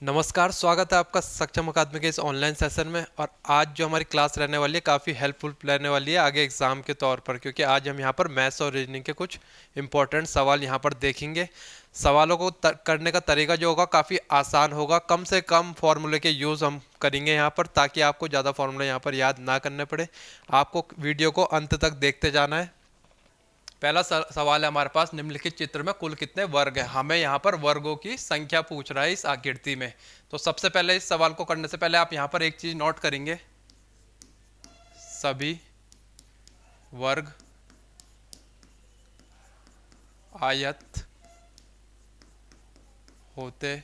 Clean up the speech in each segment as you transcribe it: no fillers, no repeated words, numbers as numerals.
नमस्कार, स्वागत है आपका सक्षम अकादमी के इस ऑनलाइन सेशन में। और आज जो हमारी क्लास रहने वाली है काफ़ी हेल्पफुल रहने वाली है आगे एग्ज़ाम के तौर पर, क्योंकि आज हम यहाँ पर मैथ्स और रीजनिंग के कुछ इंपॉर्टेंट सवाल यहाँ पर देखेंगे। सवालों को करने का तरीका जो होगा काफ़ी आसान होगा, कम से कम फार्मूले के यूज़ हम करेंगे यहाँ पर, ताकि आपको ज़्यादा फार्मूले यहाँ पर याद ना करने पड़े। आपको वीडियो को अंत तक देखते जाना है। पहला सवाल है हमारे पास, निम्नलिखित चित्र में कुल कितने वर्ग हैं। हमें यहाँ पर वर्गों की संख्या पूछ रहा है इस आकृति में। तो सबसे पहले इस सवाल को करने से पहले आप यहाँ पर एक चीज नोट करेंगे, सभी वर्ग आयत होते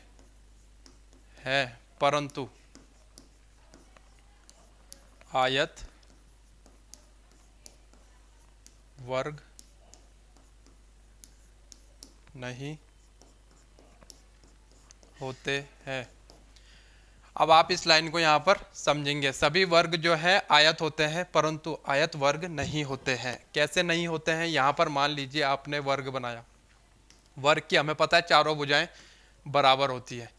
हैं, परंतु आयत वर्ग नहीं होते हैं। अब आप इस लाइन को यहाँ पर समझेंगे, सभी वर्ग जो है आयत होते हैं परंतु आयत वर्ग नहीं होते हैं। कैसे नहीं होते हैं? यहाँ पर मान लीजिए आपने वर्ग बनाया, वर्ग की हमें पता है चारों भुजाएं बराबर होती है।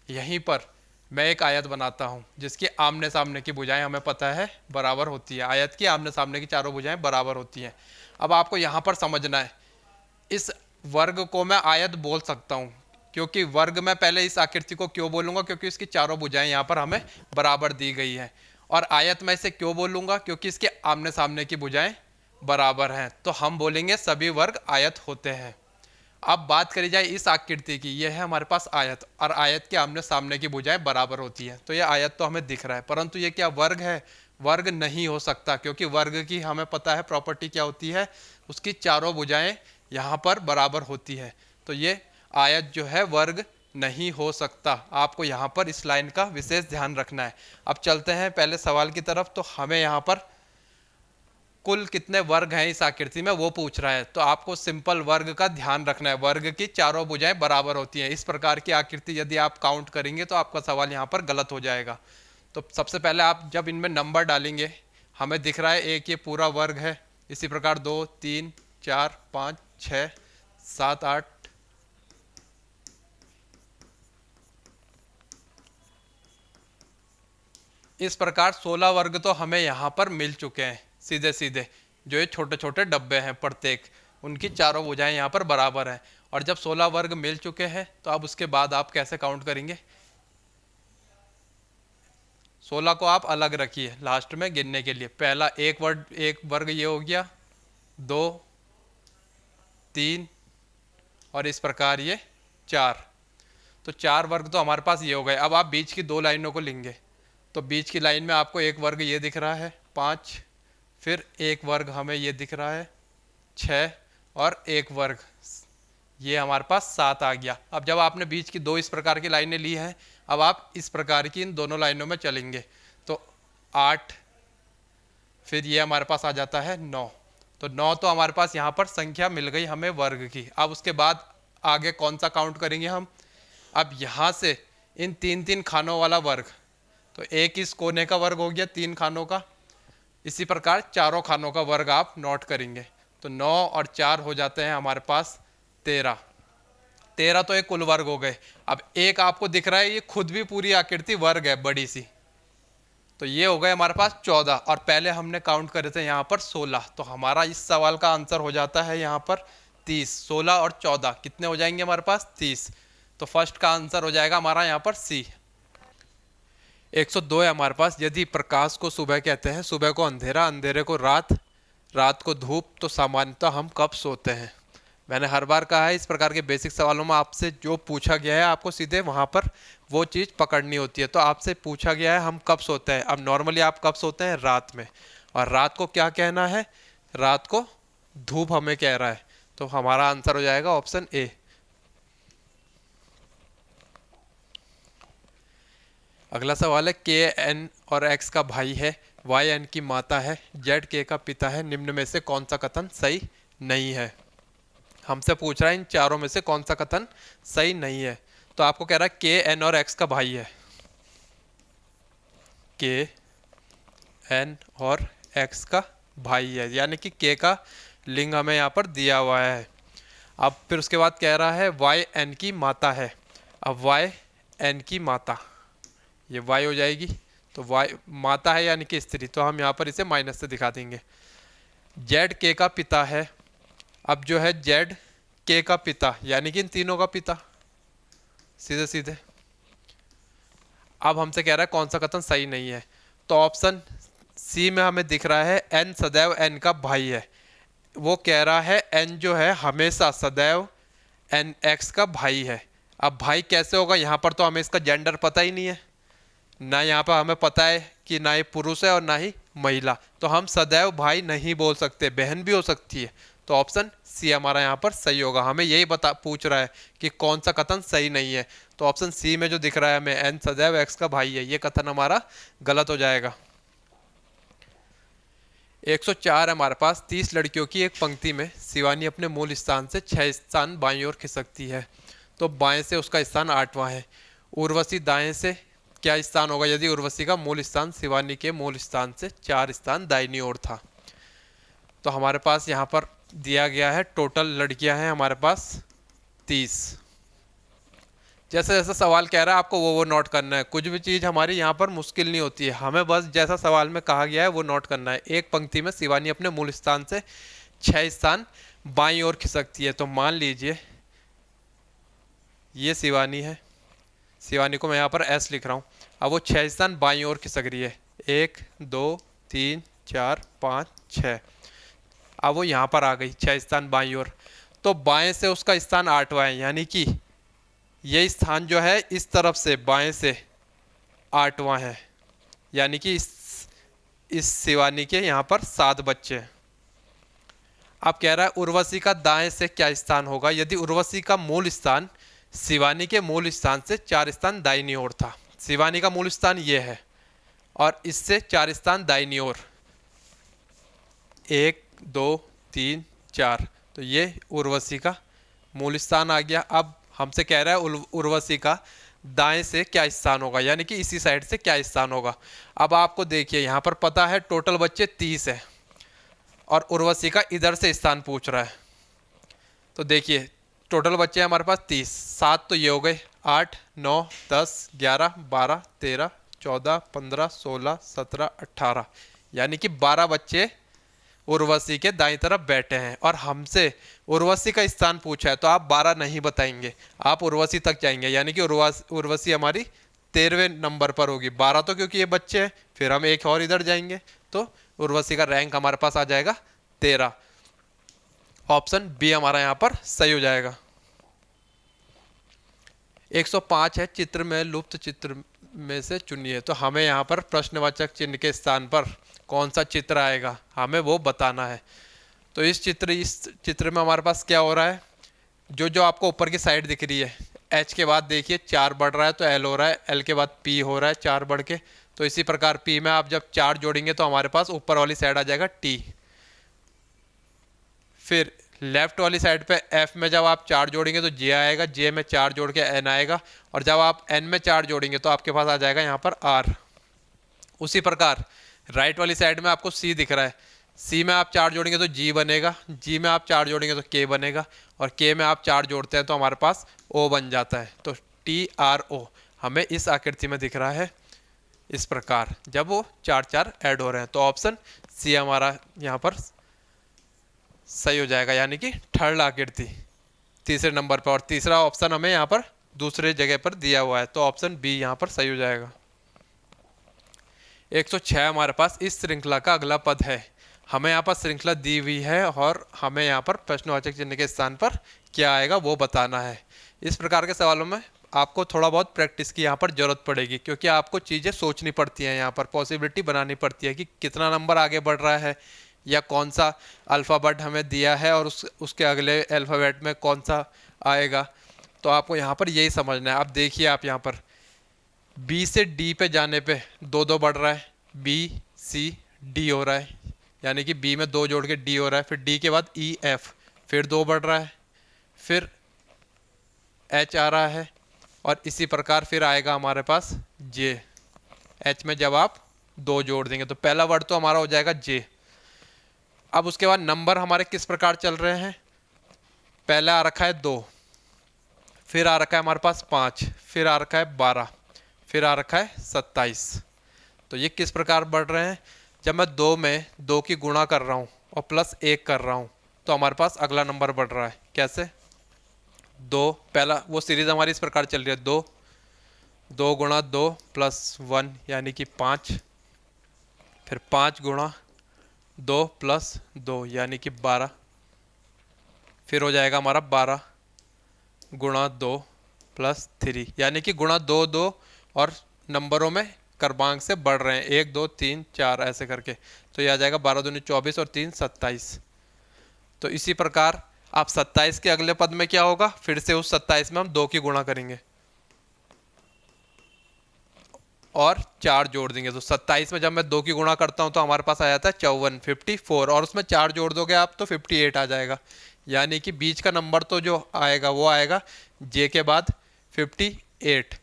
यहीं पर मैं एक आयत बनाता हूँ जिसकी आमने सामने की भुजाएं हमें पता है बराबर होती है। आयत की आमने सामने की चारों भुजाएं बराबर होती हैं। अब आपको यहाँ पर समझना है, इस वर्ग को मैं आयत बोल सकता हूँ, क्योंकि वर्ग मैं पहले इस आकृति को क्यों बोलूँगा, क्योंकि इसकी चारों भुजाएं यहाँ पर हमें बराबर दी गई हैं। और आयत मैं इसे क्यों बोलूँगा, क्योंकि इसके आमने सामने की भुजाएं बराबर हैं। तो हम बोलेंगे सभी वर्ग आयत होते हैं। अब बात करी जाए इस आकृति की, यह है हमारे पास आयत, और आयत के आमने सामने की भुजाएं बराबर होती हैं। तो यह आयत तो हमें दिख रहा है, परंतु ये क्या वर्ग है? वर्ग नहीं हो सकता, क्योंकि वर्ग की हमें पता है प्रॉपर्टी क्या होती है, उसकी चारों भुजाएं यहाँ पर बराबर होती है। तो ये आयत जो है वर्ग नहीं हो सकता। आपको यहाँ पर इस लाइन का विशेष ध्यान रखना है। अब चलते हैं पहले सवाल की तरफ। तो हमें यहाँ पर कुल कितने वर्ग हैं इस आकृति में वो पूछ रहा है। तो आपको सिंपल वर्ग का ध्यान रखना है, वर्ग की चारों भुजाएं बराबर होती हैं। इस प्रकार की आकृति यदि आप काउंट करेंगे तो आपका सवाल यहाँ पर गलत हो जाएगा। तो सबसे पहले आप जब इनमें नंबर डालेंगे, हमें दिख रहा है एक ये पूरा वर्ग है, इसी प्रकार 2 3 4 5 6 7 8 इस प्रकार 16 वर्ग तो हमें यहाँ पर मिल चुके हैं सीधे सीधे। जो ये छोटे छोटे डब्बे हैं प्रत्येक, उनकी चारों भुजाएं यहाँ पर बराबर हैं। और जब 16 वर्ग मिल चुके हैं तो अब उसके बाद आप कैसे काउंट करेंगे? 16 को आप अलग रखिए लास्ट में गिनने के लिए। पहला एक वर्ग ये हो गया, 2 3 और इस प्रकार ये 4। तो 4 वर्ग तो हमारे पास ये हो गए। अब आप बीच की दो लाइनों को लेंगे, तो बीच की लाइन में आपको एक वर्ग ये दिख रहा है 5, फिर एक वर्ग हमें ये दिख रहा है 6, और एक वर्ग ये हमारे पास 7 आ गया। अब जब आपने बीच की दो इस प्रकार की लाइनें ली हैं, अब आप इस प्रकार की इन दोनों लाइनों में चलेंगे तो 8, फिर ये हमारे पास आ जाता है 9। तो 9 तो हमारे पास यहाँ पर संख्या मिल गई हमें वर्ग की। अब उसके बाद आगे कौन सा काउंट करेंगे हम? अब यहाँ से इन 3 खानों वाला वर्ग, तो एक इस कोने का वर्ग हो गया 3 खानों का, इसी प्रकार चारों खानों का वर्ग आप नोट करेंगे। तो 9 और 4 हो जाते हैं हमारे पास 13। 13 तो एक कुल वर्ग हो गए। अब एक आपको दिख रहा है ये खुद भी पूरी आकृति वर्ग है बड़ी सी, तो ये हो गए हमारे पास 14। और पहले हमने काउंट करे थे यहाँ पर 16। तो हमारा इस सवाल का आंसर हो जाता है यहाँ पर 30। 16 और 14 कितने हो जाएंगे हमारे पास? 30। तो फर्स्ट का आंसर हो जाएगा हमारा यहाँ पर सी। 102 है हमारे पास, यदि प्रकाश को सुबह कहते हैं, सुबह को अंधेरा, अंधेरे को रात, रात को धूप, तो सामान्यतः हम कब सोते हैं? मैंने हर बार कहा है इस प्रकार के बेसिक सवालों में आपसे जो पूछा गया है आपको सीधे वहाँ पर वो चीज़ पकड़नी होती है। तो आपसे पूछा गया है हम कब सोते हैं। अब नॉर्मली आप कब सोते हैं? रात में। और रात को क्या कहना है? रात को धूप हमें कह रहा है। तो हमारा आंसर हो जाएगा ऑप्शन ए। अगला सवाल है, के एन और एक्स का भाई है, वाई एन की माता है, जेड के का पिता है, निम्न में से कौन सा कथन सही नहीं है? हमसे पूछ रहा है इन चारों में से कौन सा कथन सही नहीं है। तो आपको कह रहा है के एन और एक्स का भाई है, के एन और एक्स का भाई है, यानी कि के का लिंग हमें यहाँ पर दिया हुआ है। अब फिर उसके बाद कह रहा है वाई एन की माता है। अब वाई एन की माता, ये वाई हो जाएगी। तो वाई माता है यानी कि स्त्री, तो हम यहाँ पर इसे माइनस से दिखा देंगे। जेड के का पिता है। अब जो है जेड के का पिता यानी कि इन तीनों का पिता, सीधे सीधे। अब हमसे कह रहा है कौन सा कथन सही नहीं है, तो ऑप्शन सी में हमें दिख रहा है एन सदैव एन का भाई है। वो कह रहा है एन जो है हमेशा सदैव एन एक्स का भाई है। अब भाई कैसे होगा, यहाँ पर तो हमें इसका जेंडर पता ही नहीं है, ना यहाँ पर हमें पता है कि ना ही पुरुष है और ना ही महिला, तो हम सदैव भाई नहीं बोल सकते, बहन भी हो सकती है। तो ऑप्शन सी हमारा यहाँ पर सही होगा। हमें यही पूछ रहा है कि कौन सा कथन सही नहीं है, तो ऑप्शन सी में जो दिख रहा है हमें एन सदैव एक्स का भाई है, ये कथन हमारा गलत हो जाएगा। 104 हमारे पास 30 लड़कियों की एक पंक्ति में शिवानी अपने मूल स्थान से 6 स्थान बाईं ओर खिसकती है, तो बाएं से उसका स्थान 8वां है। उर्वशी दाएं से क्या स्थान होगा यदि उर्वशी का मूल स्थान शिवानी के मूल स्थान से 4 स्थान दाहिनी ओर था। तो हमारे पास यहाँ पर दिया गया है टोटल लड़कियां हैं हमारे पास 30। जैसा जैसा सवाल कह रहा है आपको वो नोट करना है। कुछ भी चीज़ हमारी यहाँ पर मुश्किल नहीं होती है, हमें बस जैसा सवाल में कहा गया है वो नोट करना है। एक पंक्ति में शिवानी अपने मूल स्थान से 6 स्थान बाईं ओर खिसकती है, तो मान लीजिए ये शिवानी है, शिवानी को मैं यहाँ पर एस लिख रहा हूँ। अब वो 6 स्थान बाईं ओर खिसक रही है, 1 2 3 4 5 6। अब वो यहाँ पर आ गई 6 स्थान बाईं ओर, तो बाएं से उसका स्थान 8वां है, यानी कि ये स्थान जो है इस तरफ से बाएं से 8वां है, यानी कि इस शिवानी के यहाँ पर 7 बच्चे हैं। अब कह रहा है उर्वशी का दाएं से क्या स्थान होगा यदि उर्वशी का मूल स्थान शिवानी के मूल स्थान से 4 स्थान दाहिनी ओर था। शिवानी का मूल स्थान ये है और इससे 4 स्थान दाहिनी ओर, 1 2 3 4, तो ये उर्वशी का मूल स्थान आ गया। अब हमसे कह रहा है उर्वशी का दाएं से क्या स्थान होगा, यानी कि इसी साइड से क्या स्थान होगा। अब आपको देखिए यहाँ पर पता है टोटल बच्चे 30 है और उर्वशी का इधर से स्थान पूछ रहा है, तो देखिए टोटल बच्चे हमारे पास 30, 7 तो ये हो गए, 8 9 10 11 12 13 14 15 16 17 18, यानी कि 12 बच्चे उर्वशी के दाईं तरफ बैठे हैं। और हमसे उर्वशी का स्थान पूछा है, तो आप 12 नहीं बताएंगे, आप उर्वशी तक जाएंगे, यानी कि उर्वशी हमारी 13वें नंबर पर होगी। 12 तो क्योंकि ये बच्चे हैं, फिर हम एक और इधर जाएंगे, तो उर्वशी का रैंक हमारे पास आ जाएगा 13। ऑप्शन बी हमारा यहाँ पर सही हो जाएगा। 105 है चित्र में लुप्त चित्र में से चुनिए, तो हमें यहाँ पर प्रश्नवाचक चिन्ह के स्थान पर कौन सा चित्र आएगा हमें वो बताना है। तो इस चित्र में हमारे पास क्या हो रहा है, जो आपको ऊपर की साइड दिख रही है, एच के बाद देखिए 4 बढ़ रहा है तो एल हो रहा है, एल के बाद पी हो रहा है 4 बढ़ के, तो इसी प्रकार पी में आप जब 4 जोड़ेंगे तो हमारे पास ऊपर वाली साइड आ जाएगा टी। फिर लेफ्ट वाली साइड पे एफ में जब आप 4 जोड़ेंगे तो जे आएगा, जे में 4 जोड़ के एन आएगा, और जब आप एन में 4 जोड़ेंगे तो आपके पास आ जाएगा यहाँ पर आर। उसी प्रकार राइट वाली साइड में आपको सी दिख रहा है, सी में आप 4 जोड़ेंगे तो जी बनेगा, जी में आप 4 जोड़ेंगे तो के बनेगा, और के में आप 4 जोड़ते हैं तो हमारे पास ओ बन जाता है। तो टी आर ओ हमें इस आकृति में दिख रहा है इस प्रकार, जब वो 4 4 ऐड हो रहे हैं। तो ऑप्शन सी हमारा यहाँ पर सही हो जाएगा, यानी कि थर्ड आकृति तीसरे नंबर पर, और तीसरा ऑप्शन हमें यहाँ पर दूसरे जगह पर दिया हुआ है, तो ऑप्शन बी यहाँ पर सही हो जाएगा। 106 हमारे पास इस श्रृंखला का अगला पद है। हमें यहाँ पर श्रृंखला दी हुई है और हमें यहाँ पर प्रश्नवाचक चिन्ह के स्थान पर क्या आएगा वो बताना है। इस प्रकार के सवालों में आपको थोड़ा बहुत प्रैक्टिस की यहाँ पर जरूरत पड़ेगी, क्योंकि आपको चीज़ें सोचनी पड़ती हैं, यहाँ पर पॉसिबिलिटी बनानी पड़ती है कि कितना नंबर आगे बढ़ रहा है या कौन सा अल्फ़ाबेट हमें दिया है और उसके अगले अल्फ़ाबेट में कौन सा आएगा। तो आपको यहाँ पर यही समझना है। अब देखिए आप यहाँ पर बी से डी पे जाने पे 2 2 बढ़ रहा है, बी सी डी हो रहा है, यानी कि बी में 2 जोड़ के डी हो रहा है, फिर डी के बाद ई एफ, फिर 2 बढ़ रहा है, फिर एच आ रहा है, और इसी प्रकार फिर आएगा हमारे पास जे। एच में जब आप 2 जोड़ देंगे तो पहला वर्ड तो हमारा हो जाएगा जे। अब उसके बाद नंबर हमारे किस प्रकार चल रहे हैं, पहला आ रखा है 2, फिर आ रखा है हमारे पास 5, फिर आ रखा है 12, फिर आ रखा है 27। तो ये किस प्रकार बढ़ रहे हैं? जब मैं 2 में 2 की गुणा कर रहा हूँ और प्लस 1 कर रहा हूँ तो हमारे पास अगला नंबर बढ़ रहा है। कैसे? 2, पहला वो सीरीज हमारी इस प्रकार चल रही है, 2 2 गुणा 2 प्लस 1 यानी कि 5, फिर 5 गुणा 2 प्लस 2 यानी कि 12, फिर हो जाएगा हमारा 12 गुणा 2 प्लस 3 यानी कि गुणा 2 2 और नंबरों में क्रमांक से बढ़ रहे हैं, 1 2 3 4 ऐसे करके। तो यह आ जाएगा 12 दूनी 24 और 3 27। तो इसी प्रकार आप 27 के अगले पद में क्या होगा, फिर से उस 27 में हम 2 की गुणा करेंगे और 4 जोड़ देंगे। तो 27 में जब मैं 2 की गुणा करता हूं तो हमारे पास आ जाता है 54 54 और उसमें 4 जोड़ दोगे आप तो 58 आ जाएगा। यानी कि बीच का नंबर तो जो आएगा वो आएगा जे के बाद 58।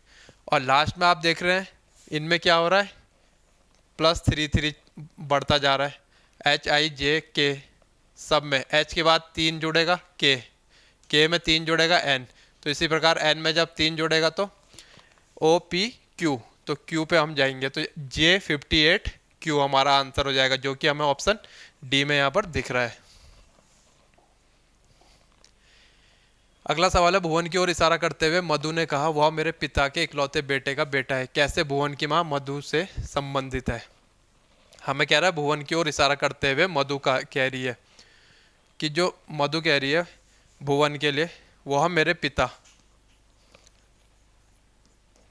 और लास्ट में आप देख रहे हैं इनमें क्या हो रहा है, प्लस 3 3 बढ़ता जा रहा है। एच आई जे के सब में एच के बाद 3 जुड़ेगा, के में 3 जुड़ेगा एन, तो इसी प्रकार एन में जब 3 जुड़ेगा तो ओ पी क्यू, तो क्यू पे हम जाएंगे तो जे 58 क्यू हमारा आंसर हो जाएगा, जो कि हमें ऑप्शन डी में यहाँ पर दिख रहा है। अगला सवाल है, भुवन की ओर इशारा करते हुए मधु ने कहा वह मेरे पिता के इकलौते बेटे का बेटा है। कैसे भुवन की माँ मधु से संबंधित है? हमें कह रहा है भुवन की ओर इशारा करते हुए मधु का कह रही है कि जो मधु कह रही है भुवन के लिए, वह मेरे पिता,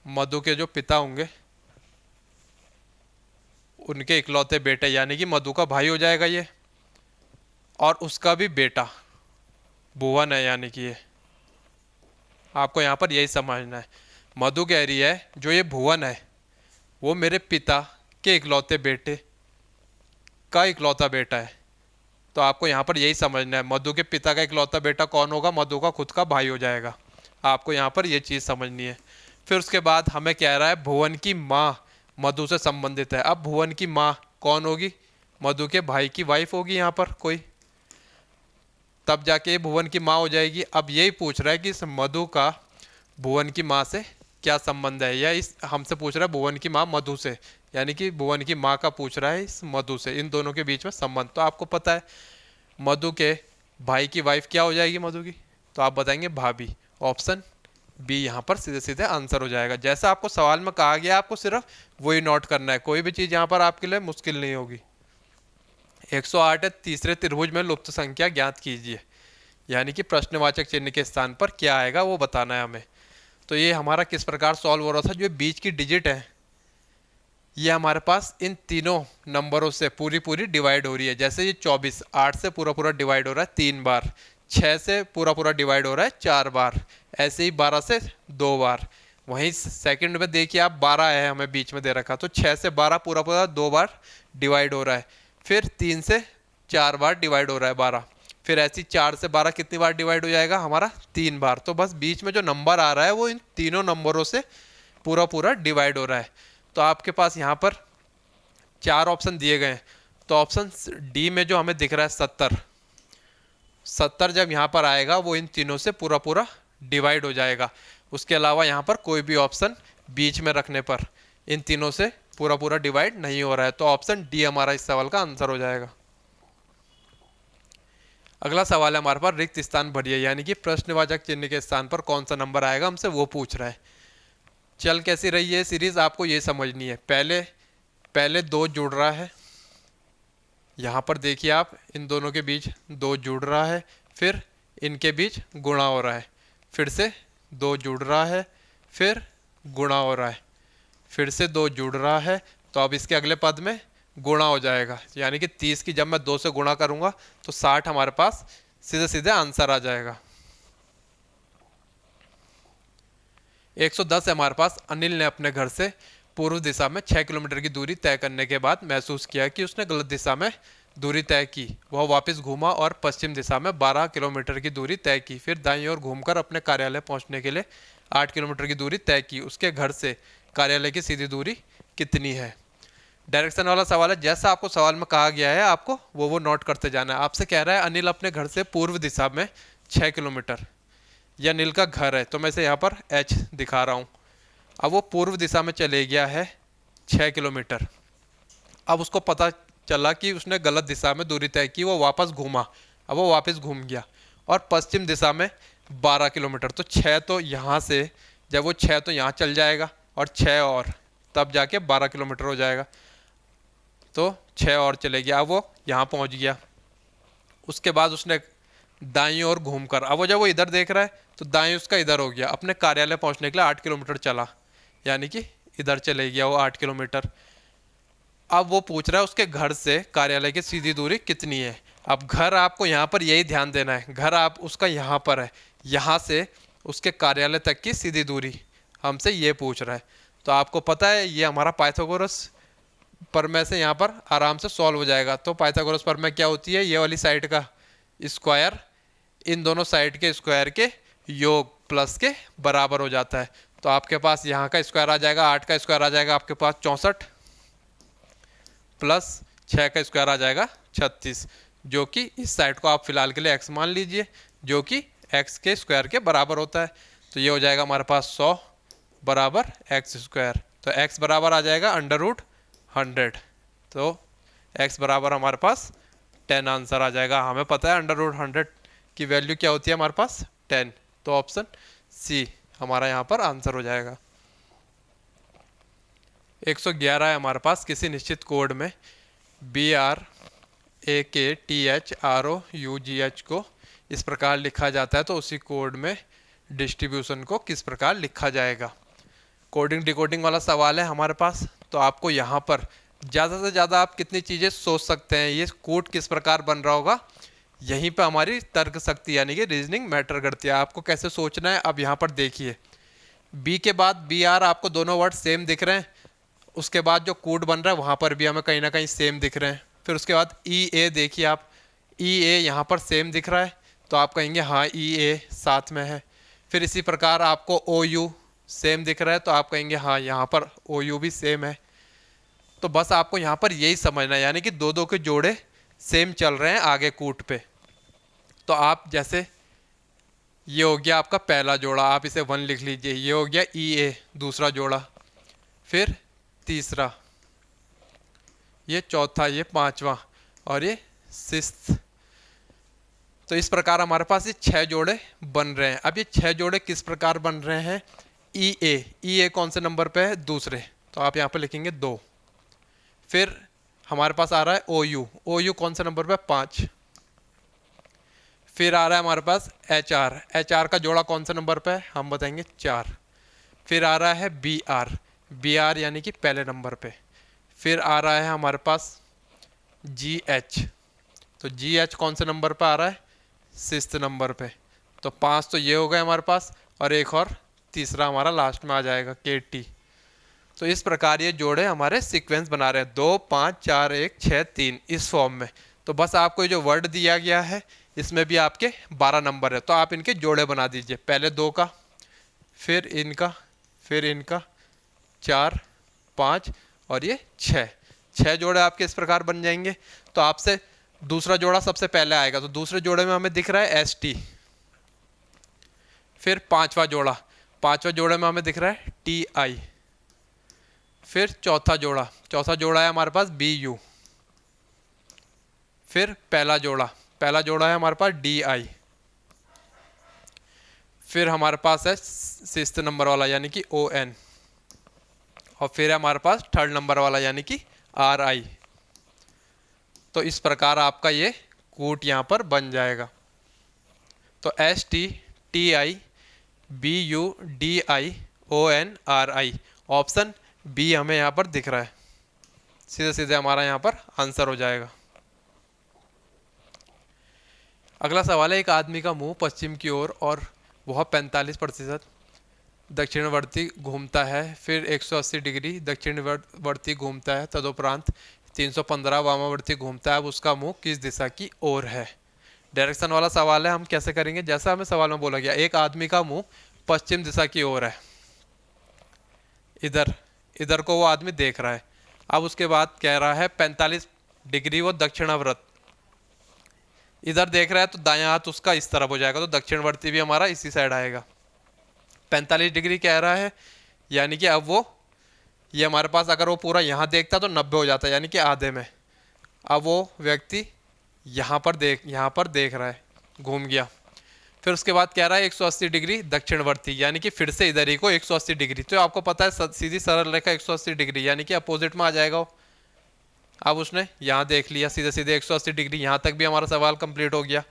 मधु के जो पिता होंगे उनके इकलौते बेटे, यानी कि मधु का भाई हो जाएगा ये, और उसका भी बेटा भुवन है, यानी कि ये आपको यहाँ पर यही समझना है। मधु कह रही है जो ये भुवन है वो मेरे पिता के इकलौते बेटे का इकलौता बेटा है। तो आपको यहाँ पर यही समझना है, मधु के पिता का इकलौता बेटा कौन होगा, मधु का खुद का भाई हो जाएगा। आपको यहाँ पर ये चीज़ समझनी है। फिर उसके बाद हमें कह रहा है भुवन की माँ मधु से संबंधित है। अब भुवन की माँ कौन होगी, मधु के भाई की वाइफ होगी यहाँ पर कोई, तब जाके भुवन की माँ हो जाएगी। अब यही पूछ रहा है कि इस मधु का भुवन की माँ से क्या संबंध है, या इस हमसे पूछ रहा है भुवन की माँ मधु से, यानी कि भुवन की माँ का पूछ रहा है इस मधु से, इन दोनों के बीच में संबंध। तो आपको पता है मधु के भाई की वाइफ क्या हो जाएगी मधु की, तो आप बताएंगे भाभी। ऑप्शन बी यहाँ पर सीधे सीधे आंसर हो जाएगा। जैसा आपको सवाल में कहा गया आपको सिर्फ वही नोट करना है, कोई भी चीज़ यहाँ पर आपके लिए मुश्किल नहीं होगी। 108 तीसरे त्रिभुज में लुप्त संख्या ज्ञात कीजिए, यानी कि प्रश्नवाचक चिन्ह के स्थान पर क्या आएगा वो बताना है हमें। तो ये हमारा किस प्रकार सॉल्व हो रहा था, जो बीच की डिजिट है ये हमारे पास इन तीनों नंबरों से पूरी डिवाइड हो रही है। जैसे ये 24 8 से पूरा डिवाइड हो रहा है 3 बार, 6 से पूरा डिवाइड हो रहा है 4 बार, ऐसे ही 12 से 2 बार। वहीं सेकंड में देखिए आप 12 है हमें बीच में दे रखा, तो 6 से 12 पूरा 2 बार डिवाइड हो रहा है। फिर 3 से 4 बार डिवाइड हो रहा है 12, फिर ऐसी 4 से 12 कितनी बार डिवाइड हो जाएगा हमारा 3 बार। तो बस बीच में जो नंबर आ रहा है वो इन तीनों नंबरों से पूरा डिवाइड हो रहा है। तो आपके पास यहाँ पर 4 ऑप्शन दिए गए हैं, तो ऑप्शन डी में जो हमें दिख रहा है 70 जब यहाँ पर आएगा वो इन तीनों से पूरा डिवाइड हो जाएगा। उसके अलावा यहाँ पर कोई भी ऑप्शन बीच में रखने पर इन तीनों से पूरा डिवाइड नहीं हो रहा है। तो ऑप्शन डी हमारा इस सवाल का आंसर हो जाएगा। अगला सवाल है हमारे पास, रिक्त स्थान भरिए, यानी कि प्रश्नवाचक चिन्ह के स्थान पर कौन सा नंबर आएगा हमसे वो पूछ रहा है। चल कैसी रही है सीरीज आपको ये समझनी है। पहले 2 जुड़ रहा है, यहाँ पर देखिए आप इन दोनों के बीच 2 जुड़ रहा है, फिर इनके बीच गुणा हो रहा है, फिर से 2 जुड़ रहा है, फिर गुणा हो रहा है, फिर से 2 जुड़ रहा है। तो अब इसके अगले पद में गुणा हो जाएगा, यानी कि 30 की जब मैं 2 से गुणा करूंगा तो 60 हमारे पास सीधे सीधे आंसर आ जाएगा। 110 है हमारे पास, अनिल ने अपने घर से पूर्व दिशा में 6 किलोमीटर की दूरी तय करने के बाद महसूस किया कि उसने गलत दिशा में दूरी तय की। वह वापस घूमा और पश्चिम दिशा में 12 किलोमीटर की दूरी तय की, फिर दाईं ओर घूमकर अपने कार्यालय पहुंचने के लिए 8 किलोमीटर की दूरी तय की। उसके घर से कार्यालय की सीधी दूरी कितनी है? डायरेक्शन वाला सवाल है, जैसा आपको सवाल में कहा गया है आपको वो नोट करते जाना है। आपसे कह रहा है अनिल अपने घर से पूर्व दिशा में 6 किलोमीटर, या नील का घर है, तो मैं इसे यहाँ पर H दिखा रहा हूँ। अब वो पूर्व दिशा में चले गया है 6 किलोमीटर। अब उसको पता चला कि उसने गलत दिशा में दूरी तय की, वो वापस घूमा। अब वो वापस घूम गया और पश्चिम दिशा में 12 किलोमीटर। तो 6 तो यहाँ से, जब वो 6 तो यहाँ चल जाएगा और 6 और, तब जाके 12 किलोमीटर हो जाएगा। तो 6 और चले गया, अब वो यहाँ पहुँच गया। उसके बाद उसने दाईं ओर घूमकर, अब वो जब वो इधर देख रहा है तो दाईं उसका इधर हो गया। अपने कार्यालय पहुँचने के लिए 8 किलोमीटर चला, यानी कि इधर चले गया वो 8 किलोमीटर। अब वो पूछ रहा है उसके घर से कार्यालय की सीधी दूरी कितनी है। अब घर आपको यहाँ पर यही ध्यान देना है, घर आप उसका यहाँ पर है, यहाँ से उसके कार्यालय तक की सीधी दूरी हमसे ये पूछ रहा है। तो आपको पता है ये हमारा पाइथागोरस प्रमेय से यहाँ पर आराम से सॉल्व हो जाएगा। तो पाइथागोरस प्रमेय क्या होती है, ये वाली साइड का स्क्वायर इन दोनों साइड के स्क्वायर के योग प्लस के बराबर हो जाता है। तो आपके पास यहाँ का स्क्वायर आ जाएगा, 8 का स्क्वायर आ जाएगा आपके पास 64, प्लस 6 का स्क्वायर आ जाएगा 36, जो कि इस साइड को आप फिलहाल के लिए x मान लीजिए, जो कि x के स्क्वायर के बराबर होता है। तो ये हो जाएगा हमारे पास 100 बराबर x स्क्वायर। तो x बराबर आ जाएगा √100। तो x बराबर हमारे पास 10 आंसर आ जाएगा। हमें पता है √100 की वैल्यू क्या होती है हमारे पास 10। तो ऑप्शन सी हमारा यहाँ पर आंसर हो जाएगा। 111 है हमारे पास, किसी निश्चित कोड में BRAKTHROUGH को इस प्रकार लिखा जाता है, तो उसी कोड में डिस्ट्रीब्यूशन को किस प्रकार लिखा जाएगा। कोडिंग डिकोडिंग वाला सवाल है हमारे पास। तो आपको यहाँ पर ज़्यादा से ज़्यादा आप कितनी चीज़ें सोच सकते हैं, ये कोड किस प्रकार बन रहा होगा, यहीं पे हमारी तर्क शक्ति यानी कि रीजनिंग मैटर करती है। आपको कैसे सोचना है अब यहाँ पर देखिए, बी के बाद BR आपको दोनों वर्ड सेम दिख रहे हैं, उसके बाद जो कोड बन रहा है वहाँ पर भी हमें कहीं ना कहीं सेम दिख रहे हैं। फिर उसके बाद EA देखिए आप, EA यहाँ पर सेम दिख रहा है, तो आप कहेंगे हाँ EA साथ में है। फिर इसी प्रकार आपको OU सेम दिख रहा है, तो आप कहेंगे हाँ यहाँ पर OU भी सेम है। तो बस आपको यहाँ पर यही समझना है, यानी कि दो दो के जोड़े सेम चल रहे हैं आगे कूट पे। तो आप जैसे ये हो गया आपका पहला जोड़ा, आप इसे 1 लिख लीजिए। ये हो गया EA दूसरा जोड़ा, फिर तीसरा, ये चौथा, ये पांचवा और ये सिक्स्थ। तो इस प्रकार हमारे पास ये 6 जोड़े बन रहे हैं। अब ये 6 जोड़े किस प्रकार बन रहे हैं, EA कौन से नंबर पे है, दूसरे, तो आप यहाँ पे लिखेंगे 2। फिर हमारे पास आ रहा है OU कौन से नंबर पे, 5। फिर आ रहा है हमारे पास HR का जोड़ा कौन से नंबर पे है, हम बताएंगे 4। फिर आ रहा है BR यानी कि पहले नंबर पे। फिर आ रहा है हमारे पास GH, तो GH कौन से नंबर पे आ रहा है, 6th नंबर पे। तो 5 तो ये हो गए हमारे पास, और एक और तीसरा हमारा लास्ट में आ जाएगा KT। तो इस प्रकार ये जोड़े हमारे सीक्वेंस बना रहे हैं 2 5 4 1 6 3 इस फॉर्म में। तो बस आपको ये जो वर्ड दिया गया है इसमें भी आपके 12 नंबर है, तो आप इनके जोड़े बना दीजिए। पहले 2 का, फिर इनका, फिर इनका, 4 5 और ये 6 जोड़े आपके इस प्रकार बन जाएंगे। तो आपसे दूसरा जोड़ा सबसे पहले आएगा, तो दूसरे जोड़े में हमें दिख रहा है ST। फिर पांचवा जोड़े में हमें दिख रहा है TI। फिर चौथा जोड़ा है हमारे पास BU। फिर पहला जोड़ा है हमारे पास DI। फिर हमारे पास है 6th नंबर वाला यानी कि ON। और फिर है हमारे पास 3rd नंबर वाला यानी कि RI। तो इस प्रकार आपका ये कूट यहाँ पर बन जाएगा। तो ST TI BU DI ON RI, option B हमें यहाँ पर दिख रहा है। सीधे सीधे हमारा यहाँ पर आंसर हो जाएगा। अगला सवाल है, एक आदमी का मुंह पश्चिम की ओर और वह 45% दक्षिणवर्ती घूमता है, फिर 180 डिग्री दक्षिणवर्ती घूमता है, तदुपरांत 315 वामावर्ती घूमता है। अब उसका मुंह किस दिशा की ओर है। डायरेक्शन वाला सवाल है, हम कैसे करेंगे, जैसा हमें सवाल में बोला गया एक आदमी का मुंह पश्चिम दिशा की ओर है, इधर को वो आदमी देख रहा है। अब उसके बाद कह रहा है 45 डिग्री वो दक्षिणावर्त इधर देख रहा है तो दायां हाथ उसका इस तरफ हो जाएगा, तो दक्षिणवर्ती भी हमारा इसी साइड आएगा। 45 डिग्री कह रहा है, यानी कि अब वो ये हमारे पास अगर वो पूरा यहाँ देखता तो 90 हो जाता, यानी कि आधे में। अब वो व्यक्ति यहाँ पर देख रहा है, घूम गया। फिर उसके बाद कह रहा है 180 डिग्री दक्षिणवर्ती, यानी कि फिर से इधर ही को 180 डिग्री। तो आपको पता है सीधी सरल रेखा 180 डिग्री यानी कि अपोजिट में आ जाएगा वो। अब उसने यहाँ देख लिया सीधे सीधे 180 डिग्री, यहाँ तक भी हमारा सवाल कंप्लीट हो गया।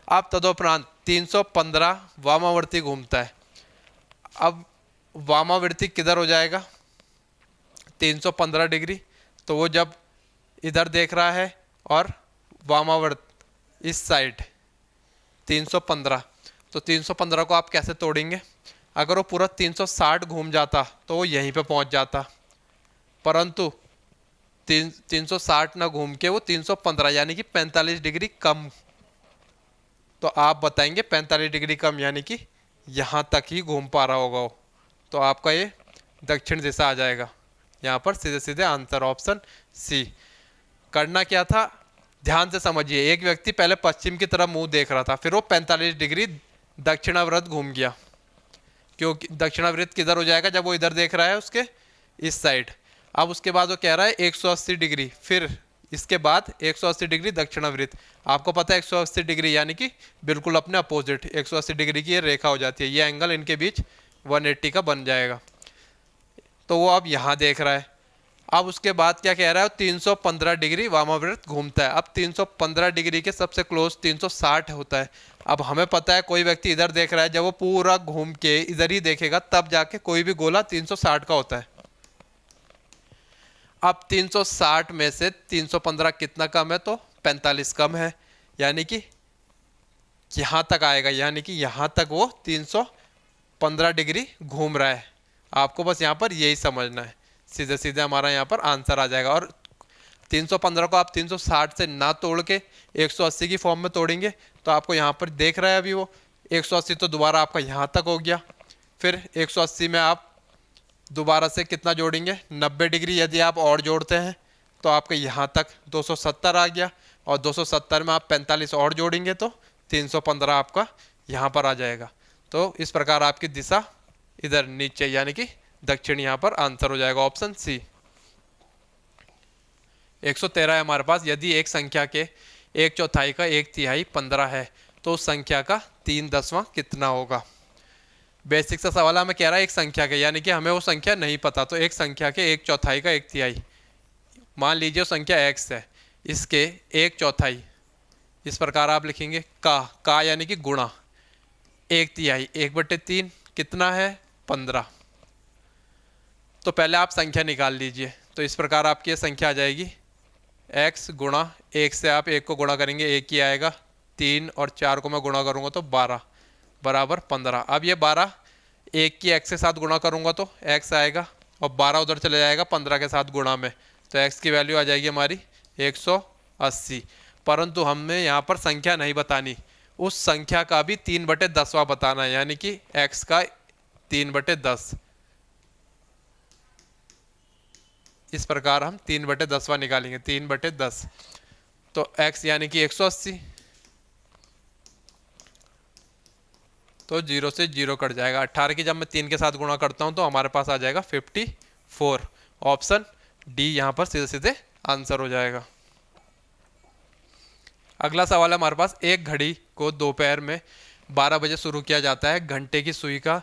अब तदोपरांत 315 वामावर्ती घूमता है। अब वामावर्ती किधर हो जाएगा, 315 डिग्री, तो वो जब इधर देख रहा है और वामावर्त इस साइड 315, तो 315 को आप कैसे तोड़ेंगे? अगर वो पूरा 360 घूम जाता तो वो यहीं पे पहुंच जाता, परंतु 360 ना घूम के वो 315 यानी कि 45 डिग्री कम। तो आप बताएंगे 45 डिग्री कम यानी कि यहाँ तक ही घूम पा रहा होगा वो, तो आपका ये दक्षिण दिशा आ जाएगा। यहाँ पर सीधे सीधे आंसर ऑप्शन सी। करना क्या था, ध्यान से समझिए। एक व्यक्ति पहले पश्चिम की तरफ मुंह देख रहा था, फिर वो 45 डिग्री दक्षिणावर्त घूम गया, क्योंकि दक्षिणावर्त किधर हो जाएगा, जब वो इधर देख रहा है उसके इस साइड। अब उसके बाद वो कह रहा है 180 डिग्री, फिर इसके बाद 180 डिग्री दक्षिणावर्त। आपको पता है 180 डिग्री यानी कि बिल्कुल अपने अपोजिट 180 डिग्री की ये रेखा हो जाती है, ये एंगल इनके बीच 180 का बन जाएगा। तो वो अब यहाँ देख रहा है। अब उसके बाद क्या कह रहा है, 315 डिग्री वामावर्त घूमता है। अब 315 डिग्री के सबसे क्लोज 360 होता है। अब हमें पता है कोई व्यक्ति इधर देख रहा है, जब वो पूरा घूम के इधर ही देखेगा तब जाके कोई भी गोला 360 का होता है। अब 360 में से 315 कितना कम है, तो 45 कम है, यानी कि यहाँ तक आएगा, यानी कि यहाँ तक वो 315 डिग्री घूम रहा है। आपको बस यहाँ पर यही समझना है, सीधे सीधे हमारा यहाँ पर आंसर आ जाएगा। और 315 को आप 360 से ना तोड़ के 180 की फॉर्म में तोड़ेंगे तो आपको यहाँ पर देख रहा है अभी वो 180, तो दोबारा आपका यहाँ तक हो गया। फिर 180 में आप दोबारा से कितना जोड़ेंगे, 90 डिग्री यदि आप और जोड़ते हैं तो आपके यहाँ तक 270 आ गया, और 270 में आप 45 और जोड़ेंगे तो 315 आपका यहाँ पर आ जाएगा। तो इस प्रकार आपकी दिशा इधर नीचे यानी कि दक्षिण यहाँ पर आंसर हो जाएगा ऑप्शन सी। 113 है हमारे पास। यदि एक संख्या के 1/4 का 1/3 15 है तो उस संख्या का 3/10 कितना होगा? बेसिक सा सवाल हमें कह रहा है एक संख्या के, यानी कि हमें वो संख्या नहीं पता, तो एक संख्या के 1/4 का 1/3, मान लीजिए वो संख्या x है, इसके 1/4 इस प्रकार आप लिखेंगे का यानी कि गुणा 1/3, 1/3 कितना है 15। तो पहले आप संख्या निकाल लीजिए, तो इस प्रकार आपकी ये संख्या आ जाएगी x गुणा 1 से आप 1 को गुणा करेंगे 1 ही आएगा, 3 और 4 को मैं गुणा करूँगा तो 12 बराबर 15। अब ये 12 1 की x के साथ गुणा करूँगा तो x आएगा, और 12 उधर चले जाएगा 15 के साथ गुणा में, तो x की वैल्यू आ जाएगी हमारी 180। परंतु हमें यहाँ पर संख्या नहीं बतानी, उस संख्या का भी 3/10 बताना है, यानी कि x का 3/10। इस प्रकार हम 3/10 निकालेंगे, 3/10, तो x यानी कि 180, तो 0 से 0 कट जाएगा। 18 की जब मैं 3 के साथ गुणा करता हूं तो हमारे पास आ जाएगा 54। ऑप्शन डी यहाँ पर सीधे सीधे आंसर हो जाएगा। अगला सवाल है हमारे पास, एक घड़ी को दोपहर में 12 बजे शुरू किया जाता है, घंटे की सुई का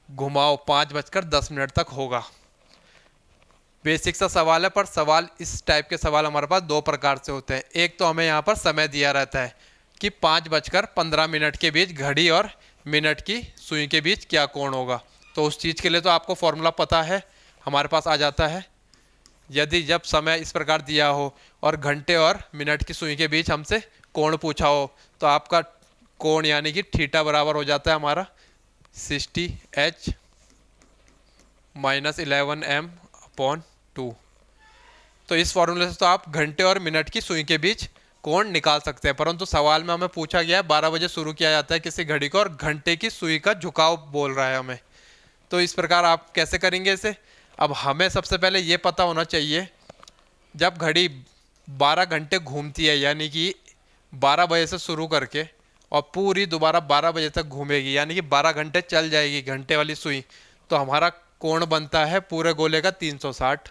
घुमाव 5:10 तक होगा। बेसिक सा सवाल है, पर सवाल इस टाइप के सवाल हमारे पास दो प्रकार से होते हैं। एक तो हमें यहाँ पर समय दिया रहता है कि 5:15 के बीच घड़ी और मिनट की सुई के बीच क्या कोण होगा, तो उस चीज़ के लिए तो आपको फॉर्मूला पता है, हमारे पास आ जाता है। यदि जब समय इस प्रकार दिया हो और घंटे और मिनट की सुई के बीच हमसे कोण पूछा हो, तो आपका कोण यानी कि थीटा बराबर हो जाता है हमारा 60h - 11m/2। तो इस फॉर्मूले से तो आप घंटे और मिनट की सुई के बीच कोण निकाल सकते हैं, परंतु सवाल में हमें पूछा गया है 12 बजे शुरू किया जाता है किसी घड़ी को और घंटे की सुई का झुकाव बोल रहा है हमें, तो इस प्रकार आप कैसे करेंगे इसे? अब हमें सबसे पहले ये पता होना चाहिए, जब घड़ी 12 घंटे घूमती है यानी कि 12 बजे से शुरू करके और पूरी दोबारा 12 बजे तक घूमेगी, यानी कि 12 घंटे चल जाएगी घंटे वाली सुई, तो हमारा कोण बनता है पूरे गोले का 360।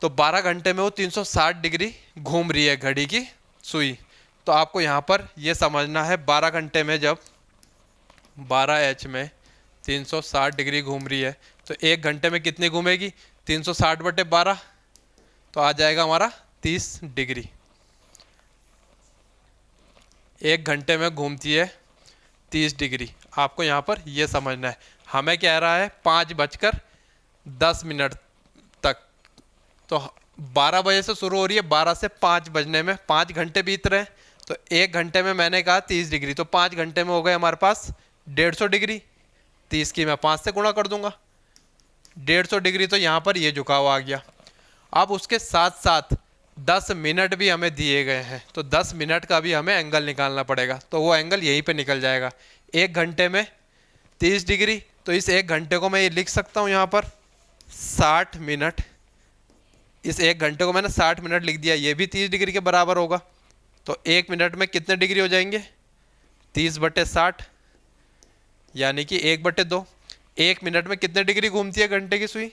तो 12 घंटे में वो 360 डिग्री घूम रही है घड़ी की सुई। तो आपको यहाँ पर ये समझना है 12 घंटे में जब 12H में 360 डिग्री घूम रही है तो 1 घंटे में कितनी घूमेगी, 360/12, तो आ जाएगा हमारा 30 डिग्री। 1 घंटे में घूमती है 30 डिग्री। आपको यहाँ पर ये समझना है। हमें कह रहा है 5:10 तक, तो 12 बजे से शुरू हो रही है, 12 से 5 बजने में 5 घंटे बीत रहे हैं। तो 1 घंटे में मैंने कहा 30 डिग्री, तो 5 घंटे में हो गए हमारे पास 150 डिग्री। 30 की मैं 5 से गुणा कर दूंगा, 150 डिग्री। तो यहाँ पर ये झुकाव आ गया। अब उसके साथ साथ 10 मिनट भी हमें दिए गए हैं, तो 10 मिनट का भी हमें एंगल निकालना पड़ेगा। तो वो एंगल यहीं पे निकल जाएगा। 1 घंटे में 30 डिग्री, तो इस 1 घंटे को मैं ये लिख सकता हूँ यहाँ पर 60 मिनट। इस 1 घंटे को मैंने 60 मिनट लिख दिया, ये भी 30 डिग्री के बराबर होगा। तो 1 मिनट में कितने डिग्री हो जाएंगे, 30/60, यानी कि 1/2। 1 मिनट में कितने डिग्री घूमती है घंटे की सुई,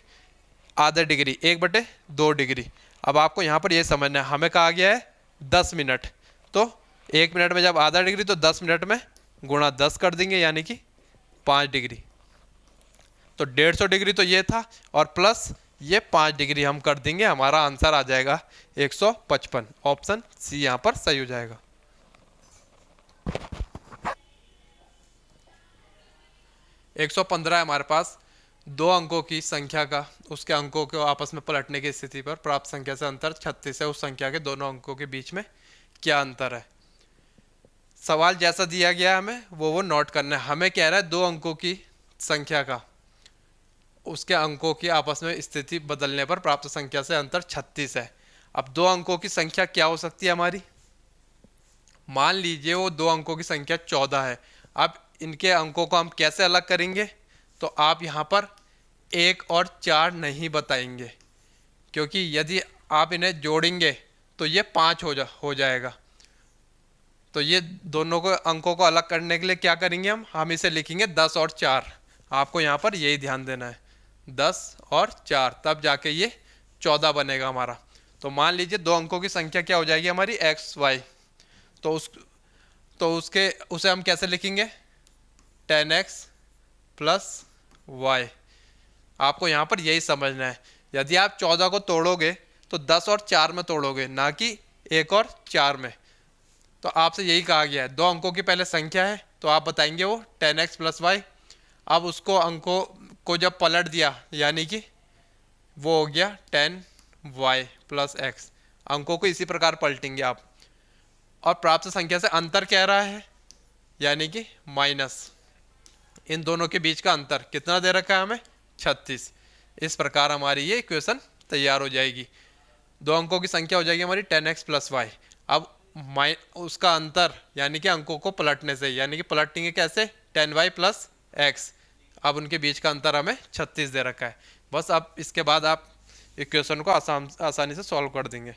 आधा डिग्री, 1/2 डिग्री। अब आपको यहाँ पर ये समझना है, हमें कहा गया है 10 मिनट, तो 1 मिनट में जब आधा डिग्री तो 10 मिनट में गुणा 10 कर देंगे, यानी कि 5 डिग्री। तो 150 डिग्री तो ये था, और प्लस ये 5 डिग्री हम कर देंगे, हमारा आंसर आ जाएगा 155। ऑप्शन सी यहाँ पर सही हो जाएगा। 115 है हमारे पास। 2 अंकों की संख्या का उसके अंकों को आपस में पलटने की स्थिति पर प्राप्त संख्या से अंतर 36 है। उस संख्या के दोनों अंकों के बीच में क्या अंतर है। सवाल जैसा दिया गया है हमें वो नोट करना है। हमें कह रहा है 2 अंकों की संख्या का उसके अंकों की आपस में स्थिति बदलने पर प्राप्त संख्या से अंतर 36 है। अब 2 अंकों की संख्या क्या हो सकती है हमारी, मान लीजिए वो 2 अंकों की संख्या 14 है। अब इनके अंकों को हम कैसे अलग करेंगे, तो आप यहाँ पर 1 और 4 नहीं बताएंगे, क्योंकि यदि आप इन्हें जोड़ेंगे तो ये 5 हो जाएगा। तो ये दोनों को अंकों को अलग करने के लिए क्या करेंगे, हम इसे लिखेंगे 10 और 4। आपको यहाँ पर यही ध्यान देना है, 10 और 4, तब जाके ये 14 बनेगा हमारा। तो मान लीजिए 2 अंकों की संख्या क्या हो जाएगी हमारी, XY। तो उसे हम कैसे लिखेंगे, 10x + y। आपको यहाँ पर यही समझना है। यदि आप 14 को तोड़ोगे तो 10 और 4 में तोड़ोगे, ना कि 1 और 4 में। तो आपसे यही कहा गया है, 2 अंकों की पहले संख्या है तो आप बताएंगे वो 10x + y। अब उसको अंकों को जब पलट दिया, यानी कि वो हो गया 10y + x। अंकों को इसी प्रकार पलटेंगे आप। और प्राप्त संख्या से अंतर कह रहा है, यानी कि माइनस इन दोनों के बीच का अंतर कितना दे रखा है हमें, 36। इस प्रकार हमारी ये इक्वेशन तैयार हो जाएगी। 2 अंकों की संख्या हो जाएगी हमारी 10x + y। अब उसका अंतर यानी कि अंकों को पलटने से, यानी कि पलटेंगे कैसे, 10y + x। अब उनके बीच का अंतर हमें 36 दे रखा है। बस अब इसके बाद आप इक्वेशन को आसानी से सॉल्व कर देंगे।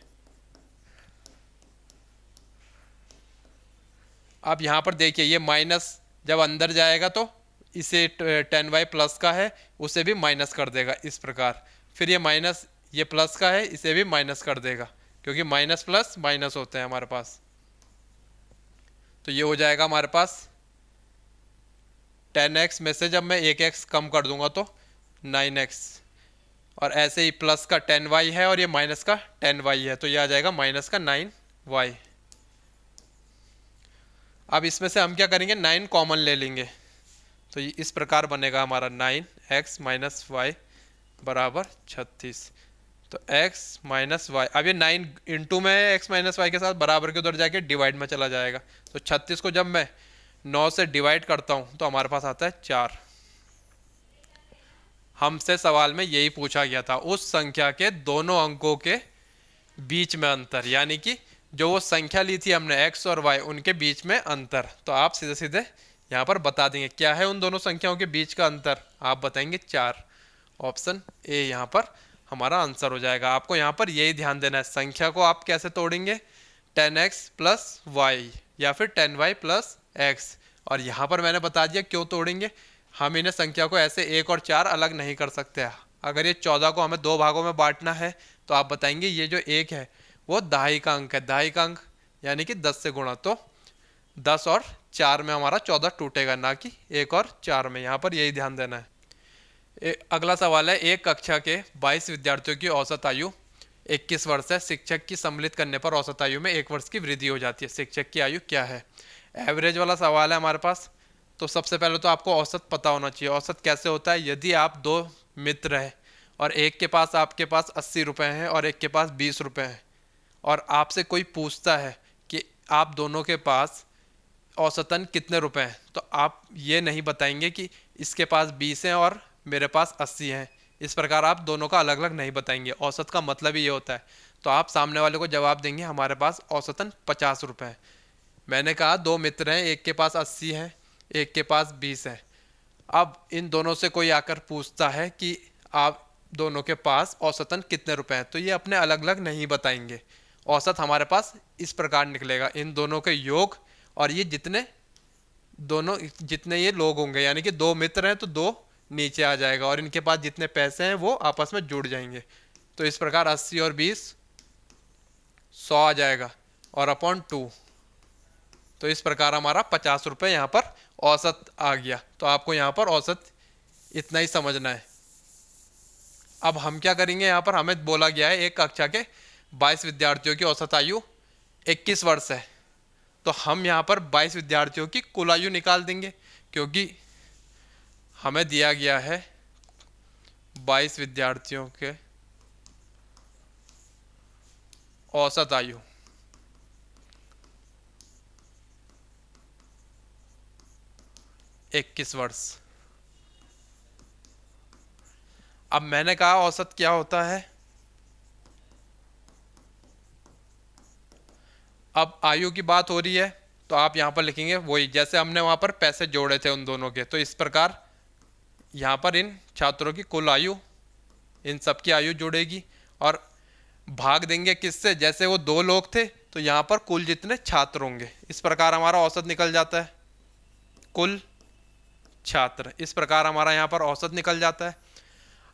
अब यहाँ पर देखिए, ये माइनस जब अंदर जाएगा तो इसे 10y प्लस का है उसे भी माइनस कर देगा इस प्रकार। फिर ये माइनस ये प्लस का है, इसे भी माइनस कर देगा, क्योंकि माइनस प्लस माइनस होते हैं हमारे पास। तो ये हो जाएगा हमारे पास 10x में से जब मैं 1x कम कर दूंगा तो 9x, और ऐसे ही प्लस का 10y है और ये माइनस का 10y है, तो ये आ जाएगा माइनस का 9y। अब इसमें से हम क्या करेंगे, 9 कॉमन ले लेंगे, तो ये इस प्रकार बनेगा हमारा 9x - y = 36। तो x - y, अब ये 9 इंटू में x - y के साथ बराबर के उधर जाके डिवाइड में चला जाएगा। तो 36 को जब मैं 9 से डिवाइड करता हूँ तो हमारे पास आता है 4। हमसे सवाल में यही पूछा गया था, उस संख्या के दोनों अंकों के बीच में अंतर, यानी कि जो वो संख्या ली थी हमने x और y उनके बीच में अंतर। तो आप सीधे सीधे यहाँ पर बता देंगे क्या है उन दोनों संख्याओं के बीच का अंतर, आप बताएंगे 4। ऑप्शन ए यहाँ पर हमारा आंसर हो जाएगा। आपको यहाँ पर यही ध्यान देना है, संख्या को आप कैसे तोड़ेंगे, 10x प्लस वाई या फिर 10y प्लस एक्स। और यहाँ पर मैंने बता दिया क्यों तोड़ेंगे, हम इन्हें संख्या को ऐसे 1 और 4 अलग नहीं कर सकते। अगर ये 14 को हमें 2 भागों में बांटना है तो आप बताएंगे ये जो 1 है वो दहाई का अंक है, दहाई का अंक यानी कि 10 से गुणा, तो 10 और 4 में हमारा 14 टूटेगा, ना कि 1 और 4 में। यहाँ पर यही ध्यान देना है। अगला सवाल है, एक कक्षा के 22 विद्यार्थियों की औसत आयु 21 वर्ष है। शिक्षक की सम्मिलित करने पर औसत आयु में 1 वर्ष की वृद्धि हो जाती है। शिक्षक की आयु क्या है? एवरेज वाला सवाल है हमारे पास। तो सबसे पहले तो आपको औसत पता होना चाहिए। औसत कैसे होता है? यदि आप दो मित्र हैं और एक के पास आपके पास 80 रुपये हैं और एक के पास 20 रुपये हैं, और आपसे कोई पूछता है कि आप दोनों के पास औसतन कितने रुपए हैं, तो आप ये नहीं बताएंगे कि इसके पास 20 हैं और मेरे पास 80 हैं। इस प्रकार आप दोनों का अलग अलग नहीं बताएंगे। औसत का मतलब ही ये होता है। तो आप सामने वाले को जवाब देंगे हमारे पास औसतन 50 रुपये हैं। मैंने कहा दो मित्र हैं, एक के पास 80 है, एक के पास 20 है। अब इन दोनों से कोई आकर पूछता है कि आप दोनों के पास औसतन कितने रुपए हैं, तो ये अपने अलग अलग नहीं बताएंगे। औसत हमारे पास इस प्रकार निकलेगा, इन दोनों के योग और ये जितने ये लोग होंगे, यानी कि दो मित्र हैं तो दो नीचे आ जाएगा और इनके पास जितने पैसे हैं वो आपस में जुड़ जाएंगे। तो इस प्रकार 80 और 20 100 आ जाएगा और अपॉन 2, तो इस प्रकार हमारा 50 रुपये यहाँ पर औसत आ गया। तो आपको यहाँ पर औसत इतना ही समझना है। अब हम क्या करेंगे, यहाँ पर हमें बोला गया है एक कक्षा के 22 विद्यार्थियों की औसत आयु 21 वर्ष है। तो हम यहाँ पर 22 विद्यार्थियों की कुल आयु निकाल देंगे, क्योंकि हमें दिया गया है 22 विद्यार्थियों के औसत आयु। इक्कीस वर्ष। अब मैंने कहा औसत क्या होता है। अब आयु की बात हो रही है तो आप यहाँ पर लिखेंगे वही जैसे हमने वहाँ पर पैसे जोड़े थे उन दोनों के। तो इस प्रकार यहाँ पर इन छात्रों की कुल आयु, इन सब की आयु जुड़ेगी और भाग देंगे किससे, जैसे वो दो लोग थे तो यहाँ पर कुल जितने छात्र होंगे। इस प्रकार हमारा औसत निकल जाता है, कुल छात्र। इस प्रकार हमारा यहाँ पर औसत निकल जाता है।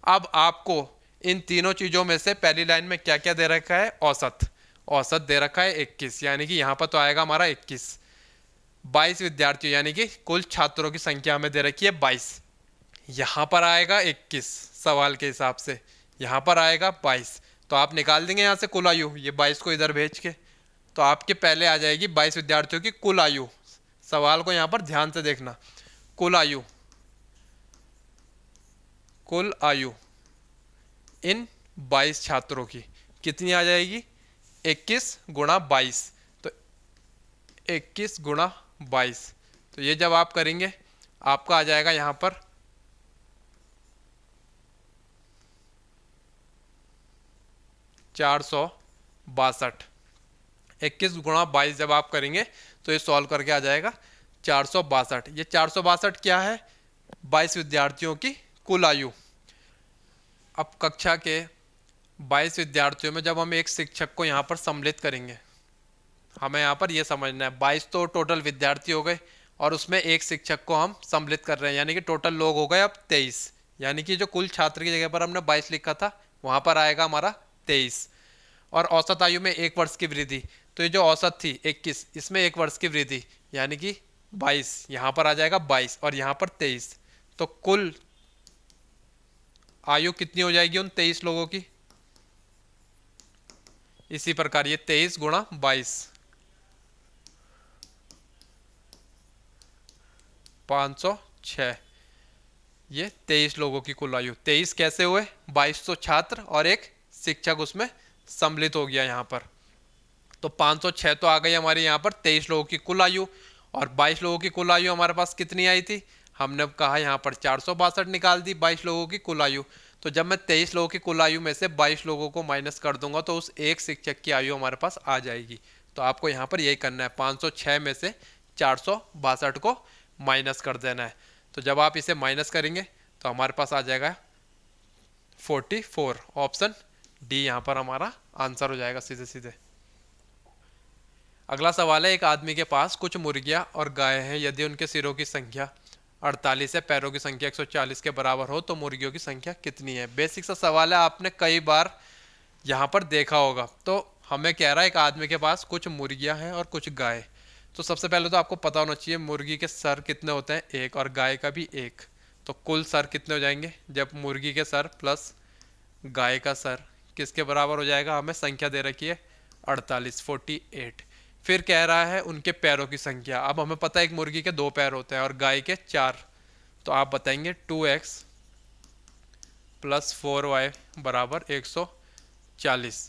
अब आपको इन तीनों चीज़ों में से पहली लाइन में क्या क्या दे रखा है? औसत। औसत दे रखा है 21, यानी कि यहाँ पर तो आएगा हमारा 21। 22 विद्यार्थी यानी कि कुल छात्रों की संख्या हमें दे रखी है 22, यहाँ पर आएगा 21 सवाल के हिसाब से, यहाँ पर आएगा 22। तो आप निकाल देंगे यहाँ से कुल आयु, ये 22 को इधर भेज के, तो आपके पहले आ जाएगी 22 विद्यार्थियों की कुल आयु। सवाल को यहाँ पर ध्यान से देखना, कुल आयु, कुल आयु इन 22 छात्रों की कितनी आ जाएगी? 21 गुणा 22, तो 21 गुणा 22, तो ये जब आप करेंगे आपका आ जाएगा यहाँ पर 462। 21 गुणा 22 जब आप करेंगे तो ये सॉल्व करके आ जाएगा 462। ये 462 क्या है? 22 विद्यार्थियों की कुल आयु। अब कक्षा के 22 विद्यार्थियों में जब हम एक शिक्षक को यहाँ पर सम्मिलित करेंगे, हमें यहाँ पर यह समझना है 22 तो टोटल विद्यार्थी हो गए और उसमें एक शिक्षक को हम सम्मिलित कर रहे हैं, यानी कि टोटल लोग हो गए अब 23। यानी कि जो कुल छात्र की जगह पर हमने 22 लिखा था वहाँ पर आएगा हमारा 23। और औसत आयु में 1 वर्ष की वृद्धि, तो ये जो औसत थी 21, इसमें 1 वर्ष की वृद्धि यानी कि 22, यहाँ पर आ जाएगा 22 और यहाँ पर 23। तो कुल आयु कितनी हो जाएगी उन 23 लोगों की? इसी प्रकार ये 23 गुणा 22, 506। ये 23 लोगों की कुल आयु। 23 कैसे हुए? 2200 छात्र और एक शिक्षक उसमें सम्मिलित हो गया यहाँ पर। तो 506 तो आ गई हमारी यहाँ पर 23 लोगों की कुल आयु। और 22 लोगों की कुल आयु हमारे पास कितनी आई थी? हमने कहा यहाँ पर 462 निकाल दी 22 लोगों की कुल आयु। तो जब मैं 23 लोगों की कुल आयु में से 22 लोगों को माइनस कर दूंगा तो उस एक शिक्षक की आयु हमारे पास आ जाएगी। तो आपको यहाँ पर यही करना है, 506 में से 462 को माइनस कर देना है। तो जब आप इसे माइनस करेंगे तो हमारे पास आ जाएगा 44। ऑप्शन डी यहाँ पर हमारा आंसर हो जाएगा सीधे सीधे। अगला सवाल है, एक आदमी के पास कुछ मुर्गियां और गाय हैं। यदि उनके सिरों की संख्या 48 है, पैरों की संख्या 140 के बराबर हो तो मुर्गियों की संख्या कितनी है। बेसिक सा सवाल है, आपने कई बार यहाँ पर देखा होगा। तो हमें कह रहा है एक आदमी के पास कुछ मुर्गियां हैं और कुछ गाय। तो सबसे पहले तो आपको पता होना चाहिए मुर्गी के सर कितने होते हैं, एक, और गाय का भी एक। तो कुल सर कितने हो जाएंगे, जब मुर्गी के सर प्लस गाय का सर किसके बराबर हो जाएगा, हमें संख्या दे रखी है 48, 48। फिर कह रहा है उनके पैरों की संख्या। अब हमें पता है एक मुर्गी के 2 पैर होते हैं और गाय के 4। तो आप बताएंगे 2x प्लस 4y बराबर 140।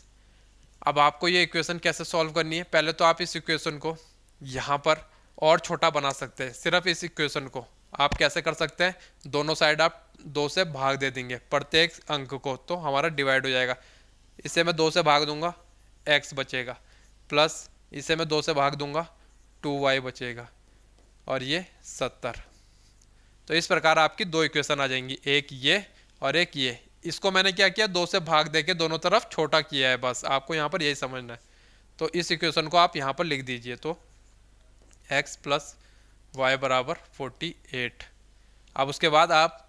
अब आपको ये इक्वेशन कैसे सॉल्व करनी है, पहले तो आप इस इक्वेशन को यहाँ पर और छोटा बना सकते हैं। सिर्फ इस इक्वेशन को आप कैसे कर सकते हैं, दोनों साइड आप 2 से भाग दे देंगे प्रत्येक अंक को, तो हमारा डिवाइड हो जाएगा। इसे मैं 2 से भाग दूंगा, x बचेगा, प्लस इसे मैं 2 से भाग दूंगा, 2y बचेगा, और ये 70। तो इस प्रकार आपकी 2 इक्वेशन आ जाएंगी, एक ये और एक ये। इसको मैंने क्या किया, 2 से भाग देके दोनों तरफ छोटा किया है, बस आपको यहाँ पर यही समझना है। तो इस इक्वेशन को आप यहाँ पर लिख दीजिए, तो x प्लस वाई बराबर 48। अब उसके बाद आप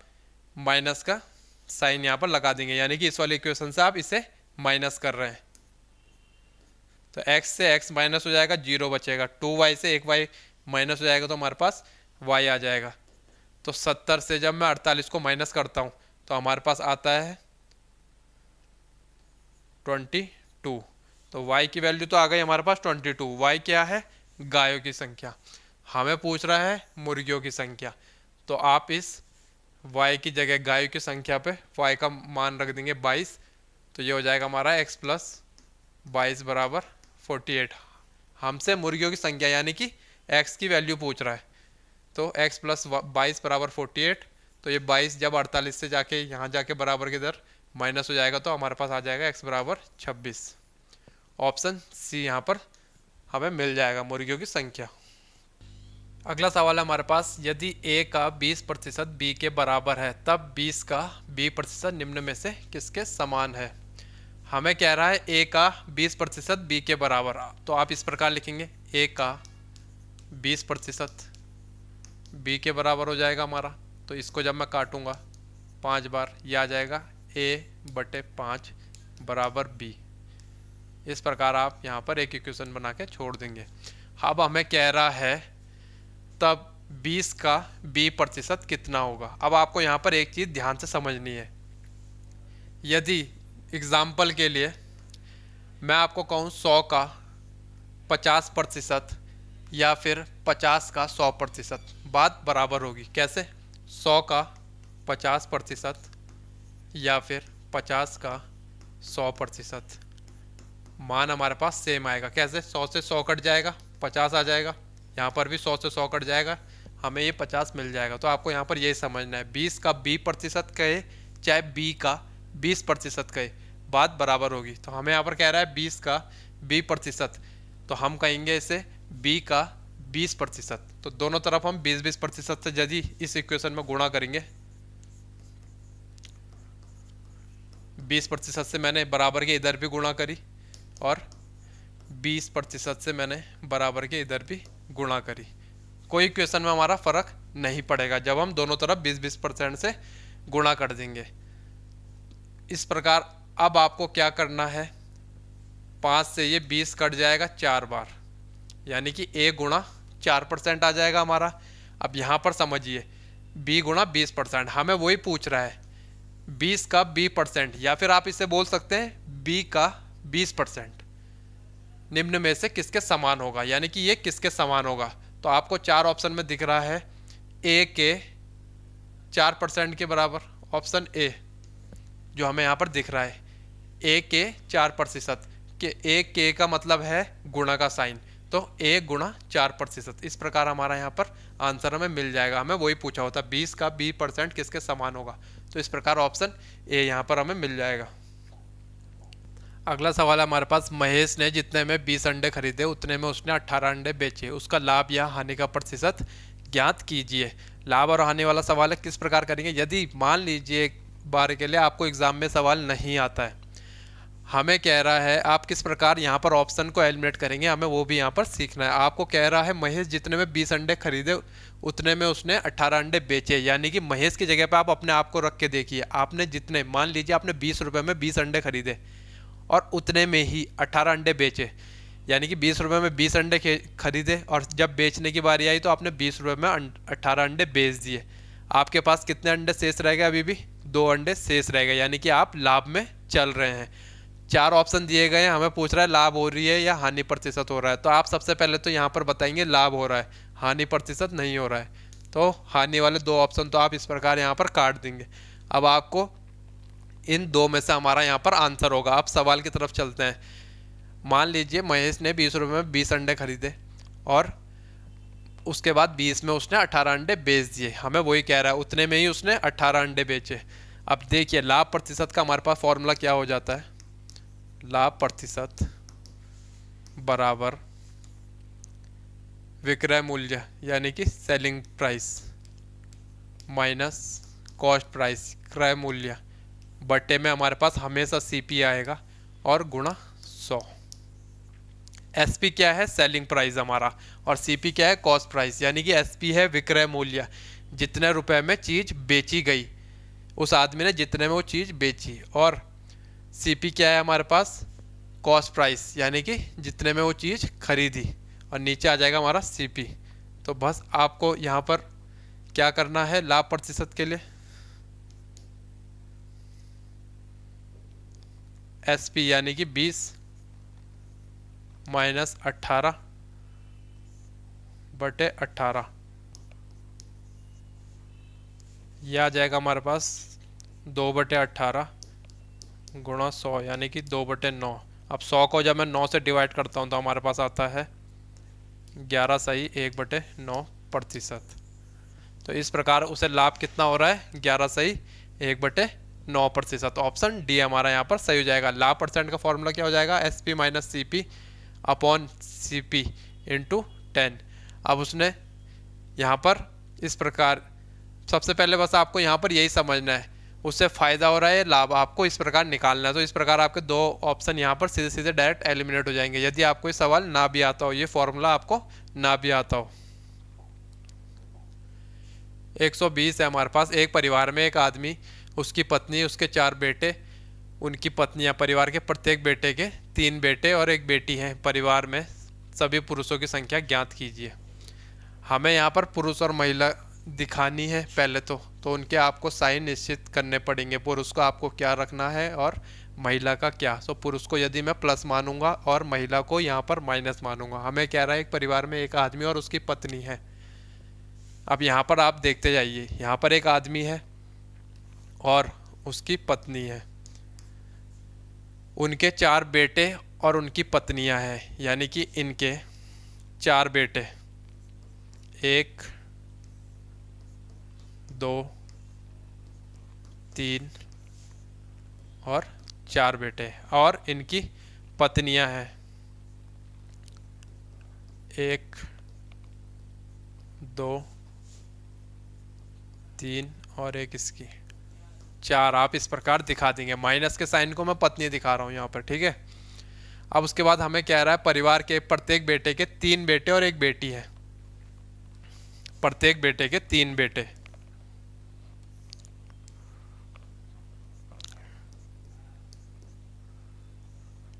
माइनस का साइन यहाँ पर लगा देंगे, यानी कि इस वाली इक्वेशन से आप इसे माइनस कर रहे हैं। तो x से x माइनस हो जाएगा, 0 बचेगा। 2y से 1y माइनस हो जाएगा, तो हमारे पास y आ जाएगा। तो 70 से जब मैं 48 को माइनस करता हूँ तो हमारे पास आता है 22। तो y की वैल्यू तो आ गई हमारे पास 22। y क्या है, गायों की संख्या। हमें पूछ रहा है मुर्गियों की संख्या, तो आप इस y की जगह गायों की संख्या पे y का मान रख देंगे 22। तो ये हो जाएगा हमारा x प्लस 22 बराबर 48। हमसे मुर्गियों की संख्या यानी कि x की वैल्यू पूछ रहा है, तो x प्लस 22 बराबर 48। तो ये 22 जब 48 से जाके यहाँ जाके बराबर की इधर माइनस हो जाएगा, तो हमारे पास आ जाएगा x बराबर 26। ऑप्शन सी यहाँ पर हमें मिल जाएगा मुर्गियों की संख्या। अगला सवाल है हमारे पास, यदि a का 20% b के बराबर है तब 20 का b% निम्न में से किसके समान है। हमें कह रहा है a का 20% b के बराबर, तो आप इस प्रकार लिखेंगे a का 20% b के बराबर हो जाएगा हमारा। तो इसको जब मैं काटूंगा 5 बार, यह आ जाएगा a/5 बराबर b। इस प्रकार आप यहाँ पर एक इक्वेशन बना के छोड़ देंगे। अब हमें कह रहा है तब 20 का b% कितना होगा। अब आपको यहाँ पर एक चीज़ ध्यान से समझनी है। यदि एग्जाम्पल के लिए मैं आपको कहूँ 100 का 50% या फिर 50 का 100%, बात बराबर होगी। कैसे, 100 का 50% या फिर 50 का 100%, मान हमारे पास सेम आएगा। कैसे, 100 से 100 कट जाएगा, 50 आ जाएगा, यहाँ पर भी 100 से 100 कट जाएगा, हमें ये 50 मिल जाएगा। तो आपको यहाँ पर यही समझना है, 20 का b% कहे चाहे b का 20% कहे, बात बराबर होगी। तो हमें यहाँ पर कह रहा है 20 का b%, तो हम कहेंगे इसे b का 20%। तो दोनों तरफ हम 20-20% से यदि इस इक्वेशन में गुणा करेंगे, 20% से मैंने बराबर के इधर भी गुणा करी और 20% से मैंने बराबर के इधर भी गुणा करी, कोई इक्वेशन में हमारा फर्क नहीं पड़ेगा जब हम दोनों तरफ 20-20% से गुणा कर देंगे। इस प्रकार अब आपको क्या करना है, 5 से ये 20 कट जाएगा 4 बार, यानी कि a गुणा 4% आ जाएगा हमारा। अब यहाँ पर समझिए b गुणा 20%, हमें वही पूछ रहा है 20 का b%, या फिर आप इसे बोल सकते हैं b का 20% निम्न में से किसके समान होगा, यानी कि ये किसके समान होगा। तो आपको 4 ऑप्शन में दिख रहा है a के 4% के बराबर, ऑप्शन a जो हमें यहाँ पर दिख रहा है a के 4%, के a के का मतलब है गुणा का साइन, तो a गुणा 4%। इस प्रकार हमारा यहाँ पर आंसर हमें मिल जाएगा। हमें वही पूछा होता 20 का b% किसके समान होगा, तो इस प्रकार ऑप्शन a यहाँ पर हमें मिल जाएगा। अगला सवाल है हमारे पास, महेश ने जितने में 20 अंडे खरीदे उतने में उसने 18 अंडे बेचे, उसका लाभ या हानि का प्रतिशत ज्ञात कीजिए। लाभ और हानि वाला सवाल है, किस प्रकार करेंगे। यदि मान लीजिए एक बार के लिए आपको एग्जाम में सवाल नहीं आता है, हमें कह रहा है आप किस प्रकार यहाँ पर ऑप्शन को एलिमिनेट करेंगे, हमें वो भी यहाँ पर सीखना है। आपको कह रहा है महेश जितने में 20 अंडे खरीदे उतने में उसने 18 अंडे बेचे, यानी कि महेश की जगह पे आप अपने आप को रख के देखिए। आपने जितने, मान लीजिए आपने 20 रुपये में 20 अंडे खरीदे और उतने में ही 18 अंडे बेचे, यानी कि 20 रुपये में 20 अंडे खरीदे और जब बेचने की बारी आई तो आपने 20 रुपये में 18 अंडे बेच दिए। आपके पास कितने अंडे शेष रह गए? अभी भी 2 अंडे शेष रह गए, यानी कि आप लाभ में चल रहे हैं। 4 ऑप्शन दिए गए हैं, हमें पूछ रहा है लाभ हो रही है या हानि प्रतिशत हो रहा है। तो आप सबसे पहले तो यहाँ पर बताएंगे लाभ हो रहा है, हानि प्रतिशत नहीं हो रहा है। तो हानि वाले 2 ऑप्शन तो आप इस प्रकार यहाँ पर काट देंगे। अब आपको इन 2 में से हमारा यहाँ पर आंसर होगा। अब सवाल की तरफ चलते हैं। मान लीजिए महेश ने 20 रुपये में 20 अंडे खरीदे और उसके बाद 20 में उसने 18 अंडे बेच दिए। हमें वही कह रहा है उतने में ही उसने 18 अंडे बेचे। अब देखिए लाभ प्रतिशत का हमारे पास फॉर्मूला क्या हो जाता है? लाभ प्रतिशत बराबर विक्रय मूल्य यानी कि selling price minus cost price क्रय मूल्य बटे में हमारे पास हमेशा सीपी आएगा और गुणा 100। एसपी क्या है? सेलिंग प्राइस हमारा, और सीपी क्या है? Cost price. यानी कि एसपी है विक्रय मूल्य, जितने रुपए में चीज़ बेची गई, उस आदमी ने जितने में वो चीज़ बेची, और सीपी क्या है हमारे पास? कॉस्ट प्राइस, यानी कि जितने में वो चीज़ खरीदी, और नीचे आ जाएगा हमारा सीपी। तो बस आपको यहाँ पर क्या करना है लाभ प्रतिशत के लिए? एसपी यानी कि 20 माइनस 18 बटे 18, यह आ जाएगा हमारे पास 2 बटे 18 गुणा 100 यानी कि 2 बटे 9। अब 100 को जब मैं 9 से डिवाइड करता हूँ तो हमारे पास आता है 11 सही 1 बटे 9%। तो इस प्रकार उसे लाभ कितना हो रहा है? 11 सही 1 बटे 9%। ऑप्शन डी हमारा यहाँ पर सही हो जाएगा। लाभ परसेंट का फॉर्मूला क्या हो जाएगा? S P minus C P upon C P into 10। अब उसने यहाँ पर इस प्रकार, सबसे पहले बस आपको यहाँ पर यही समझना है उससे फ़ायदा हो रहा है लाभ, आपको इस प्रकार निकालना है। तो इस प्रकार आपके 2 ऑप्शन यहाँ पर सीधे सीधे डायरेक्ट एलिमिनेट हो जाएंगे यदि आपको ये सवाल ना भी आता हो, ये फॉर्मूला आपको ना भी आता हो। 120 है हमारे पास। एक परिवार में एक आदमी, उसकी पत्नी, उसके 4 बेटे, उनकी पत्नियां, परिवार के प्रत्येक बेटे के 3 बेटे और 1 बेटी हैं। परिवार में सभी पुरुषों की संख्या ज्ञात कीजिए। हमें यहाँ पर पुरुष और महिला दिखानी है पहले तो उनके आपको साइन निश्चित करने पड़ेंगे। पुरुष को आपको क्या रखना है और महिला का क्या। सो पुरुष को यदि मैं प्लस मानूंगा और महिला को यहाँ पर माइनस मानूंगा। हमें कह रहा है एक परिवार में एक आदमी और उसकी पत्नी है। अब यहाँ पर आप देखते जाइए, यहाँ पर एक आदमी है और उसकी पत्नी है, उनके 4 बेटे और उनकी पत्नियां हैं, यानी कि इनके 4 बेटे, 1 2 3 और 4 बेटे, और इनकी पत्नियां हैं 1 2 3 और 1 इसकी 4। आप इस प्रकार दिखा देंगे। माइनस के साइन को मैं पत्नी दिखा रहा हूँ यहाँ पर, ठीक है। अब उसके बाद हमें कह रहा है परिवार के प्रत्येक बेटे के 3 बेटे और 1 बेटी है। प्रत्येक बेटे के 3 बेटे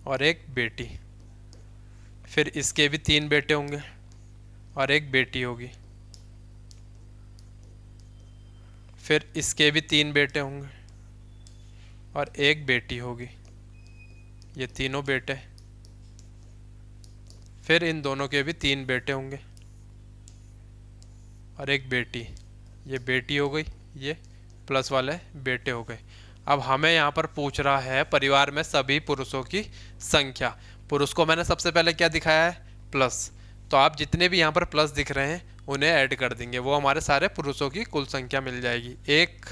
और 1 बेटी, फिर इसके भी 3 बेटे होंगे और 1 बेटी होगी, फिर इसके भी 3 बेटे होंगे और 1 बेटी होगी, ये तीनों बेटे, फिर इन दोनों के भी 3 बेटे होंगे और 1 बेटी, ये बेटी हो गई, ये प्लस वाले बेटे हो गए। अब हमें यहाँ पर पूछ रहा है परिवार में सभी पुरुषों की संख्या। पुरुष को मैंने सबसे पहले क्या दिखाया है? प्लस। तो आप जितने भी यहाँ पर प्लस दिख रहे हैं उन्हें ऐड कर देंगे, वो हमारे सारे पुरुषों की कुल संख्या मिल जाएगी। 1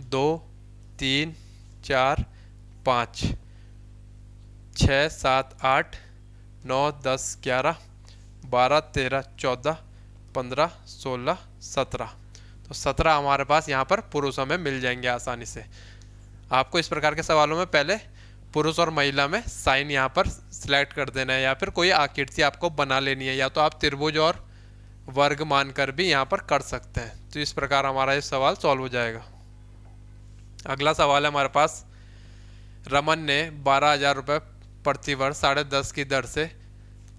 2 3 4 5 6 7 8 9 10 11 12 13 14 15 16 17। तो 17 हमारे पास यहाँ पर पुरुषों में मिल जाएंगे आसानी से। आपको इस प्रकार के सवालों में पहले पुरुष और महिला में साइन यहाँ पर सिलेक्ट कर देना है, या फिर कोई आकृति आपको बना लेनी है, या तो आप त्रिभुज और वर्ग मानकर भी यहाँ पर कर सकते हैं। तो इस प्रकार हमारा ये सवाल सॉल्व हो जाएगा। अगला सवाल है हमारे पास, रमन ने 12,000 रुपये प्रति वर्ष 10.5 की दर से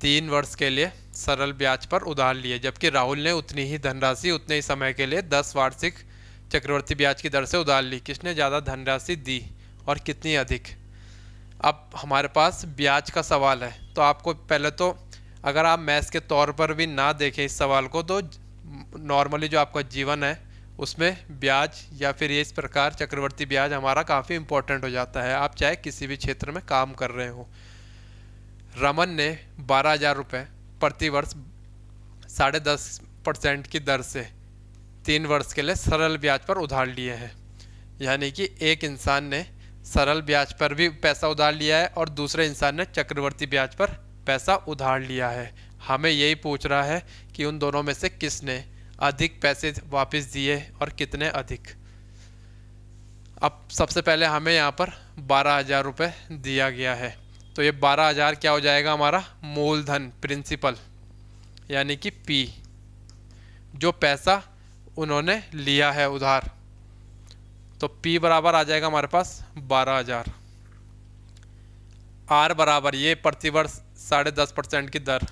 3 वर्ष के लिए सरल ब्याज पर उधार लिए, जबकि राहुल ने उतनी ही धनराशि उतने ही समय के लिए 10 वार्षिक चक्रवर्ती ब्याज की दर से उधार ली। किसने ज़्यादा धनराशि दी और कितनी अधिक? अब हमारे पास ब्याज का सवाल है, तो आपको पहले तो अगर आप मैथ्स के तौर पर भी ना देखें इस सवाल को, तो नॉर्मली जो आपका जीवन है उसमें ब्याज या फिर ये इस प्रकार चक्रवर्ती ब्याज हमारा काफ़ी इम्पोर्टेंट हो जाता है, आप चाहे किसी भी क्षेत्र में काम कर रहे हो। रमन ने 12,000 रुपये प्रति वर्ष 10.5% की दर से 3 वर्ष के लिए सरल ब्याज पर उधार लिए हैं। यानी कि एक इंसान ने सरल ब्याज पर भी पैसा उधार लिया है और दूसरे इंसान ने चक्रवर्ती ब्याज पर पैसा उधार लिया है। हमें यही पूछ रहा है कि उन दोनों में से किसने अधिक पैसे वापस दिए और कितने अधिक। अब सबसे पहले हमें यहाँ पर 12,000 रुपये दिया गया है, तो ये 12,000 क्या हो जाएगा हमारा मूलधन, प्रिंसिपल, यानी कि पी, जो पैसा उन्होंने लिया है उधार। तो पी बराबर आ जाएगा हमारे पास 12,000। आर बराबर ये प्रतिवर्ष 10.5% की दर,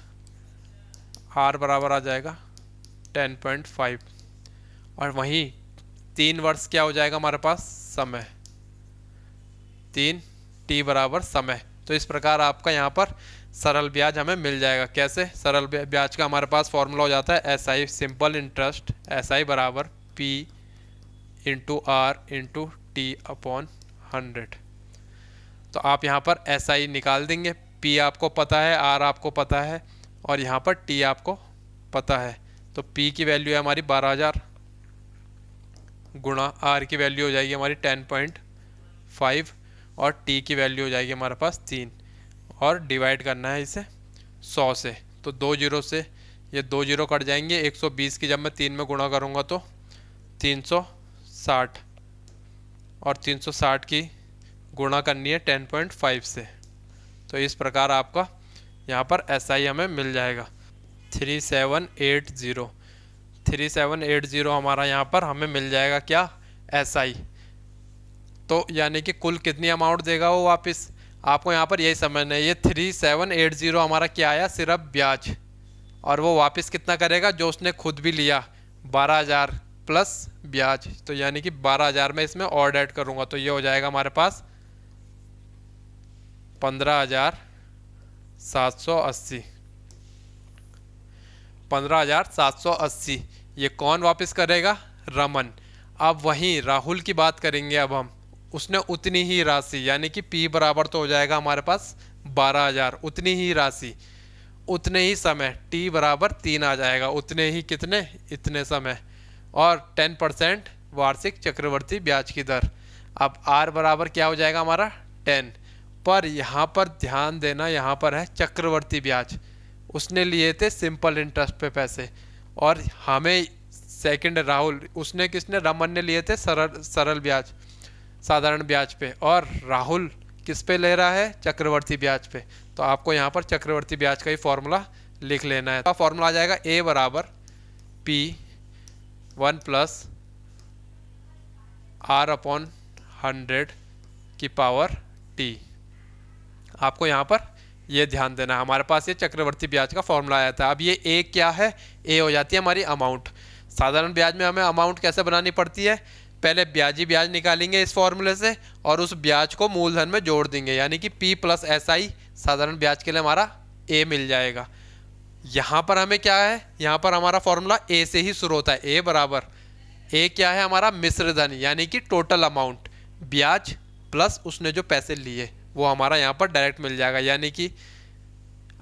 आर बराबर आ जाएगा 10.5, और वहीं 3 वर्ष क्या हो जाएगा हमारे पास समय, 3 टी बराबर समय। तो इस प्रकार आपका यहाँ पर सरल ब्याज हमें मिल जाएगा। कैसे? सरल ब्याज का हमारे पास फॉर्मूला हो जाता है SI, सिंपल इंटरेस्ट, SI बराबर P into R into T upon 100। तो आप यहाँ पर SI निकाल देंगे, P आपको पता है, R आपको पता है, और यहाँ पर T आपको पता है। तो P की वैल्यू है हमारी 12,000 गुणा R की वैल्यू हो जाएगी हमारी 10.5 और T की वैल्यू हो जाएगी हमारे पास 3, और डिवाइड करना है इसे 100 से। तो 2 जीरो से ये 2 जीरो कट जाएंगे, 120 की जब मैं 3 में गुणा करूँगा तो 360, और 360 की गुणा करनी है 10.5 से। तो इस प्रकार आपका यहाँ पर SI हमें मिल जाएगा 3780। 3780 हमारा यहाँ पर हमें मिल जाएगा क्या, SI। तो यानी कि कुल कितनी अमाउंट देगा वो वापस, आपको यहाँ पर यही समझना है। ये 3780 हमारा क्या आया, सिर्फ ब्याज, और वो वापस कितना करेगा, जो उसने खुद भी लिया 12,000 प्लस ब्याज। तो यानी कि 12,000 में इसमें और ऐड करूँगा तो ये हो जाएगा हमारे पास 15,780। 15,780 ये कौन वापस करेगा, रमन। अब वहीं राहुल की बात करेंगे अब हम, उसने उतनी ही राशि, यानी कि P बराबर तो हो जाएगा हमारे पास 12,000, उतनी ही राशि उतने ही समय, T बराबर 3 आ जाएगा, उतने ही कितने, इतने समय, और 10% वार्षिक चक्रवर्ती ब्याज की दर। अब R बराबर क्या हो जाएगा हमारा 10, पर यहाँ पर ध्यान देना, यहाँ पर है चक्रवर्ती ब्याज, उसने लिए थे सिंपल इंटरेस्ट पे पैसे, और हमें सेकंड राहुल, उसने किसने, रमन ने लिए थे सरल ब्याज, साधारण ब्याज पे, और राहुल किस पे ले रहा है, चक्रवर्ती ब्याज पे। तो आपको यहाँ पर चक्रवर्ती ब्याज का ही फॉर्मूला लिख लेना है। तो फॉर्मूला आ जाएगा A बराबर P 1 प्लस R अपॉन 100 की पावर T। आपको यहाँ पर ये ध्यान देना है, हमारे पास ये चक्रवर्ती ब्याज का फॉर्मूला आया था। अब ये A क्या है, A हो जाती है हमारी अमाउंट। साधारण ब्याज में हमें अमाउंट कैसे बनानी पड़ती है, पहले ब्याजी ब्याज निकालेंगे इस फॉर्मूले से, और उस ब्याज को मूलधन में जोड़ देंगे, यानी कि P प्लस SI साधारण ब्याज के लिए हमारा A मिल जाएगा। यहाँ पर हमें क्या है, यहाँ पर हमारा फॉर्मूला A से ही शुरू होता है। A बराबर, A क्या है हमारा मिश्र धन, यानी कि टोटल अमाउंट, ब्याज प्लस उसने जो पैसे लिए वो हमारा यहाँ पर डायरेक्ट मिल जाएगा। यानी कि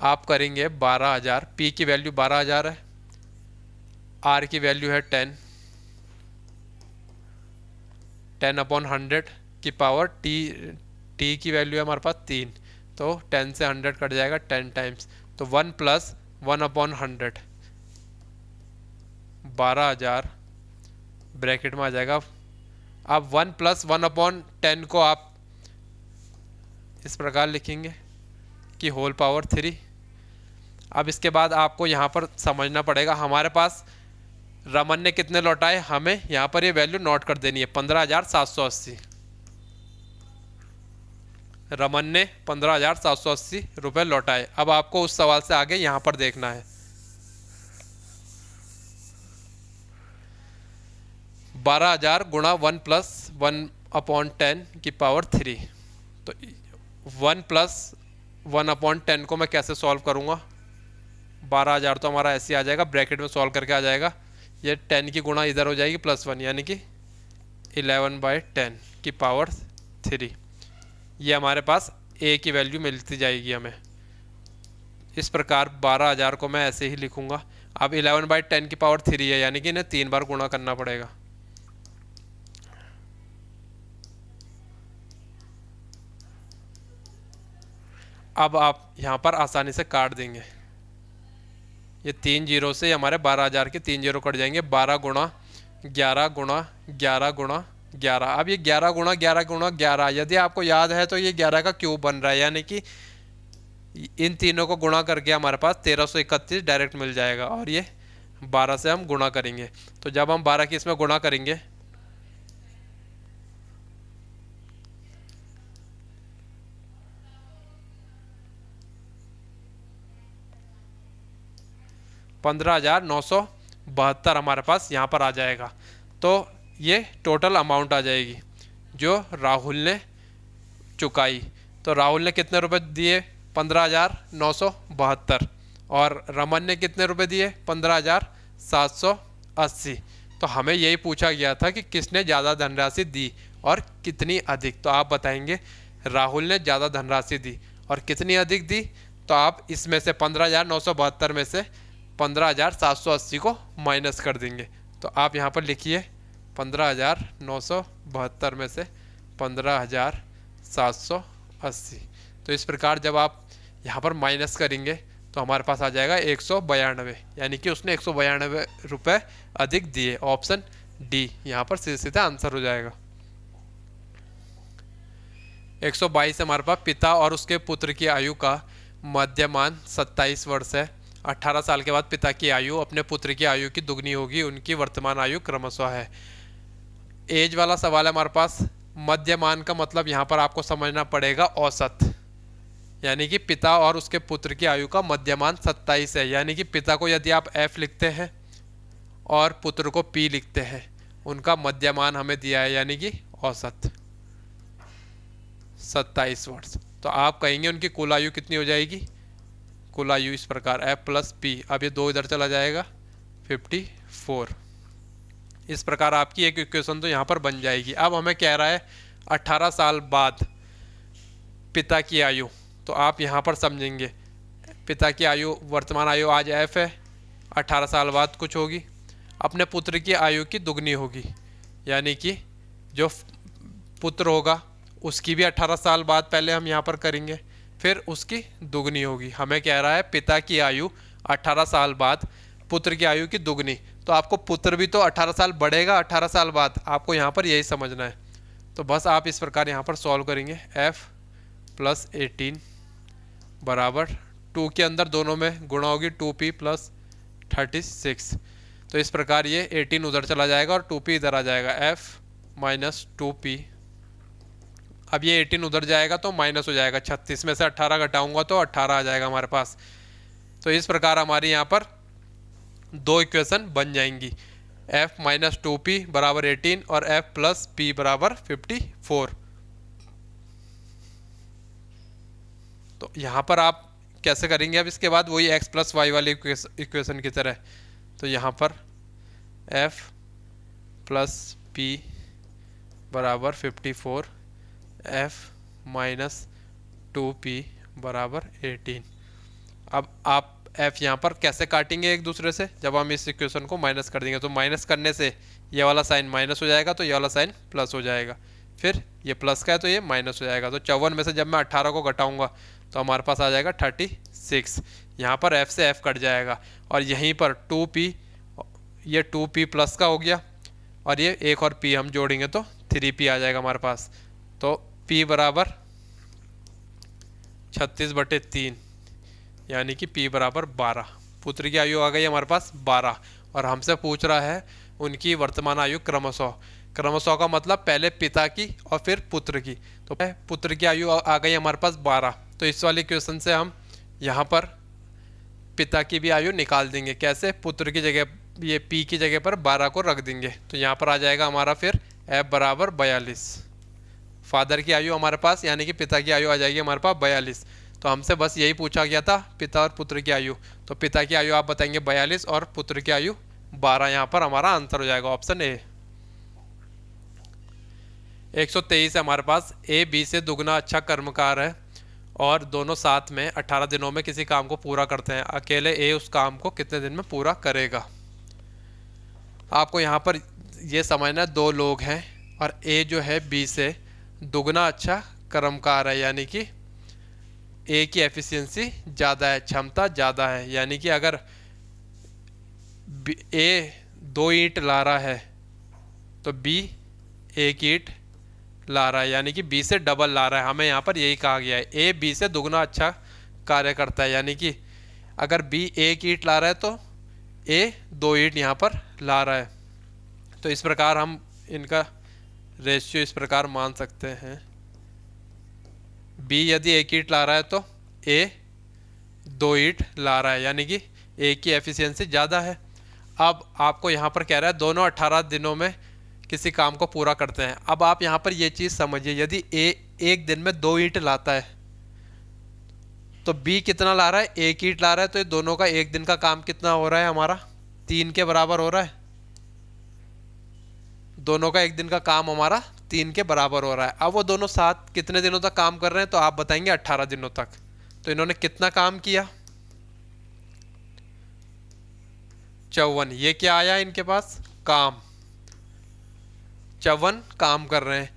आप करेंगे 12,000, P की वैल्यू 12,000 है, R की वैल्यू है 10 अपॉन 100 की पावर T की वैल्यू है हमारे पास 3, तो 10 से 100 कट जाएगा 10 टाइम्स, तो 1 प्लस 1 अपॉन 100, 12,000 ब्रैकेट में आ जाएगा। अब 1 प्लस 1 अपॉन 10 को आप इस प्रकार लिखेंगे कि होल पावर 3। अब इसके बाद आपको यहाँ पर समझना पड़ेगा, हमारे पास रमन ने कितने लौटाए, हमें यहाँ पर ये वैल्यू नोट कर देनी है 15,780। रमन ने 15,780 रुपये लौटाए। अब आपको उस सवाल से आगे यहाँ पर देखना है 12,000 गुणा 1 + 1/10 की पावर 3। तो 1 + 1/10 को मैं कैसे सॉल्व करूँगा, 12,000 तो हमारा ऐसे आ जाएगा, ब्रैकेट में सॉल्व करके आ जाएगा, ये 10 की गुणा इधर हो जाएगी +1 यानी कि 11/10 की पावर 3। ये हमारे पास ए की वैल्यू मिलती जाएगी हमें। इस प्रकार 12,000 को मैं ऐसे ही लिखूंगा। अब 11/10 की पावर 3 है यानी कि इन्हें 3 बार गुणा करना पड़ेगा। अब आप यहाँ पर आसानी से काट देंगे, ये 3 जीरो से हमारे 12,000 के 3 जीरो कट जाएंगे। 12 गुणा 11 गुणा 11 गुणा 11। अब ये 11 गुणा 11 गुणा 11, यदि आपको याद है तो ये 11 का क्यूब बन रहा है, यानी कि इन तीनों को गुणा करके हमारे पास 1331 डायरेक्ट मिल जाएगा। और ये 12 से हम गुणा करेंगे, तो जब हम 12 की इसमें गुणा करेंगे 15,972 हमारे पास यहाँ पर आ जाएगा। तो ये टोटल अमाउंट आ जाएगी जो राहुल ने चुकाई। तो राहुल ने कितने रुपए दिए, 15,972, और रमन ने कितने रुपए दिए, 15,780। तो हमें यही पूछा गया था कि किसने ज़्यादा धनराशि दी और कितनी अधिक। तो आप बताएंगे राहुल ने ज़्यादा धनराशि दी और कितनी अधिक दी। तो आप इसमें से 15,972 में से 15,780 को माइनस कर देंगे। तो आप यहाँ पर लिखिए 15,972 में से 15,780। तो इस प्रकार जब आप यहाँ पर माइनस करेंगे तो हमारे पास आ जाएगा 192, यानी कि उसने 192 रुपये अधिक दिए। ऑप्शन डी यहाँ पर सीधे सीधा आंसर हो जाएगा। 122 हमारे पास पिता और उसके पुत्र की आयु का मध्यमान 27 वर्ष है। 18 साल के बाद पिता की आयु अपने पुत्र की आयु की दुगनी होगी, उनकी वर्तमान आयु क्रमशः है। एज वाला सवाल है हमारे पास। मध्यमान का मतलब यहाँ पर आपको समझना पड़ेगा औसत, यानी कि पिता और उसके पुत्र की आयु का मध्यमान 27 है, यानी कि पिता को यदि आप F लिखते हैं और पुत्र को P लिखते हैं, उनका मध्यमान हमें दिया है यानी कि औसत 27 वर्ष। तो आप कहेंगे उनकी कुल आयु कितनी हो जाएगी, कुल आयु इस प्रकार F + P, अब ये 2 इधर चला जाएगा 54। इस प्रकार आपकी एक इक्वेशन तो यहाँ पर बन जाएगी। अब हमें कह रहा है 18 साल बाद पिता की आयु, तो आप यहाँ पर समझेंगे पिता की आयु, वर्तमान आयु आज F है, 18 साल बाद कुछ होगी, अपने पुत्र की आयु की दुगनी होगी, यानी कि जो पुत्र होगा उसकी भी 18 साल बाद पहले हम यहाँ पर करेंगे, फिर उसकी दुगनी होगी। हमें कह रहा है पिता की आयु 18 साल बाद पुत्र की आयु की दुगनी, तो आपको पुत्र भी तो 18 साल बढ़ेगा 18 साल बाद, आपको यहाँ पर यही समझना है। तो बस आप इस प्रकार यहाँ पर सॉल्व करेंगे। F + 18 बराबर 2 के अंदर दोनों में गुणा होगी 2P + 36। तो इस प्रकार ये 18 उधर चला जाएगा और 2P इधर आ जाएगा, F - 2P। अब ये 18 उधर जाएगा तो माइनस हो जाएगा, 36 में से 18 घटाऊंगा तो 18 आ जाएगा हमारे पास। तो इस प्रकार हमारी यहाँ पर 2 इक्वेशन बन जाएंगी, F - 2P बराबर 18 और F + P बराबर 54। तो यहाँ पर आप कैसे करेंगे, अब इसके बाद वही x + y वाली इक्वेशन की तरह। तो यहाँ पर F + P बराबर 54, F - 2P बराबर 18। अब आप F यहाँ पर कैसे काटेंगे एक दूसरे से, जब हम इस इक्वेशन को माइनस कर देंगे तो माइनस करने से ये वाला साइन माइनस हो जाएगा तो ये वाला साइन प्लस हो जाएगा, फिर ये प्लस का है तो ये माइनस हो जाएगा। तो 54 में से जब मैं 18 को घटाऊंगा तो हमारे पास आ जाएगा 36। यहाँ पर F से F कट जाएगा और यहीं पर 2P, ये 2P प्लस का हो गया और ये एक और P हम जोड़ेंगे तो 3P आ जाएगा हमारे पास। तो P बराबर 36/3 यानी कि P बराबर 12। पुत्र की आयु आ गई हमारे पास 12 और हमसे पूछ रहा है उनकी वर्तमान आयु क्रमशः। क्रमशः का मतलब पहले पिता की और फिर पुत्र की। तो पुत्र की आयु आ गई हमारे पास 12। तो इस वाले क्वेश्चन से हम यहाँ पर पिता की भी आयु निकाल देंगे। कैसे? पुत्र की जगह ये P की जगह पर 12 को रख देंगे तो यहाँ पर आ जाएगा हमारा फिर F बराबर 42। फादर की आयु हमारे पास यानी कि पिता की आयु आ जाएगी हमारे पास 42। तो हमसे बस यही पूछा गया था पिता और पुत्र की आयु। तो पिता की आयु आप बताएंगे 42 और पुत्र की आयु 12। यहाँ पर हमारा आंसर हो जाएगा ऑप्शन ए। 123 है हमारे पास। ए बी से दुगना अच्छा कर्मकार है और दोनों साथ में 18 दिनों में किसी काम को पूरा करते हैं। अकेले ए उस काम को कितने दिन में पूरा करेगा? आपको यहाँ पर ये समझना है, दो लोग हैं और ए जो है बी से दुगना अच्छा कर्मकार है यानी कि ए की एफिशिएंसी ज़्यादा है, क्षमता ज़्यादा है। यानी कि अगर ए 2 ईंट ला रहा है तो बी 1 ईंट ला रहा है यानी कि बी से डबल ला रहा है। हमें यहाँ पर यही कहा गया है ए बी से दुगना अच्छा कार्य करता है। यानी कि अगर बी 1 ईंट ला रहा है तो ए 2 ईंट यहाँ पर ला रहा है। तो इस प्रकार हम इनका रेशियो इस प्रकार मान सकते हैं। बी यदि 1 ईंट ला रहा है तो ए 2 ईंट ला रहा है यानी कि ए की एफिशिएंसी ज़्यादा है। अब आपको यहाँ पर कह रहा है दोनों 18 दिनों में किसी काम को पूरा करते हैं। अब आप यहाँ पर ये चीज़ समझिए, यदि ए 1 दिन में 2 ईंट लाता है तो बी कितना ला रहा है? 1 ईंट ला रहा है। तो ये दोनों का 1 दिन का काम कितना हो रहा है हमारा? 3 के बराबर हो रहा है। दोनों का 1 दिन का काम हमारा 3 के बराबर हो रहा है। अब वो दोनों साथ कितने दिनों तक काम कर रहे हैं? तो आप बताएंगे 18 दिनों तक। तो इन्होंने कितना काम किया? 54। ये क्या आया इनके पास? काम। 54 काम कर रहे हैं।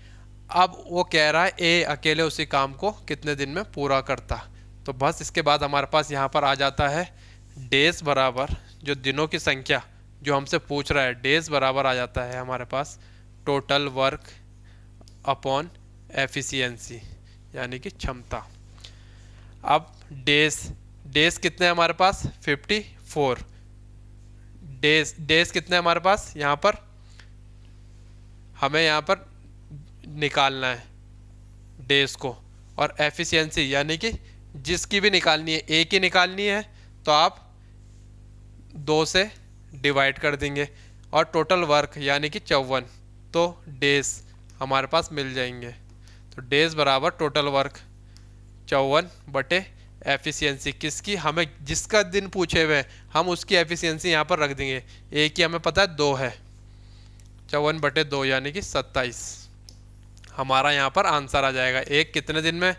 अब वो कह रहा है ए अकेले उसी काम को कितने दिन में पूरा करता। तो बस इसके बाद हमारे पास यहाँ पर आ जाता है डेज बराबर जो दिनों की संख्या जो हमसे पूछ रहा है, डेज बराबर आ जाता है हमारे पास टोटल वर्क अपॉन एफिशिएंसी यानी कि क्षमता। अब डेज कितने हैं हमारे पास? 54। डेज कितने हैं हमारे पास? यहाँ पर हमें यहाँ पर निकालना है डेज को, और एफिशिएंसी यानी कि जिसकी भी निकालनी है, ए की निकालनी है तो आप 2 से डिवाइड कर देंगे, और टोटल वर्क यानी कि 54 तो डेज हमारे पास मिल जाएंगे। तो डेज बराबर टोटल वर्क 54 / एफिशिएंसी किसकी? हमें जिसका दिन पूछे हुए हम उसकी एफिशिएंसी यहाँ पर रख देंगे। ए की हमें पता है 2 है, 54/2 यानी कि 27 हमारा यहाँ पर आंसर आ जाएगा। एक कितने दिन में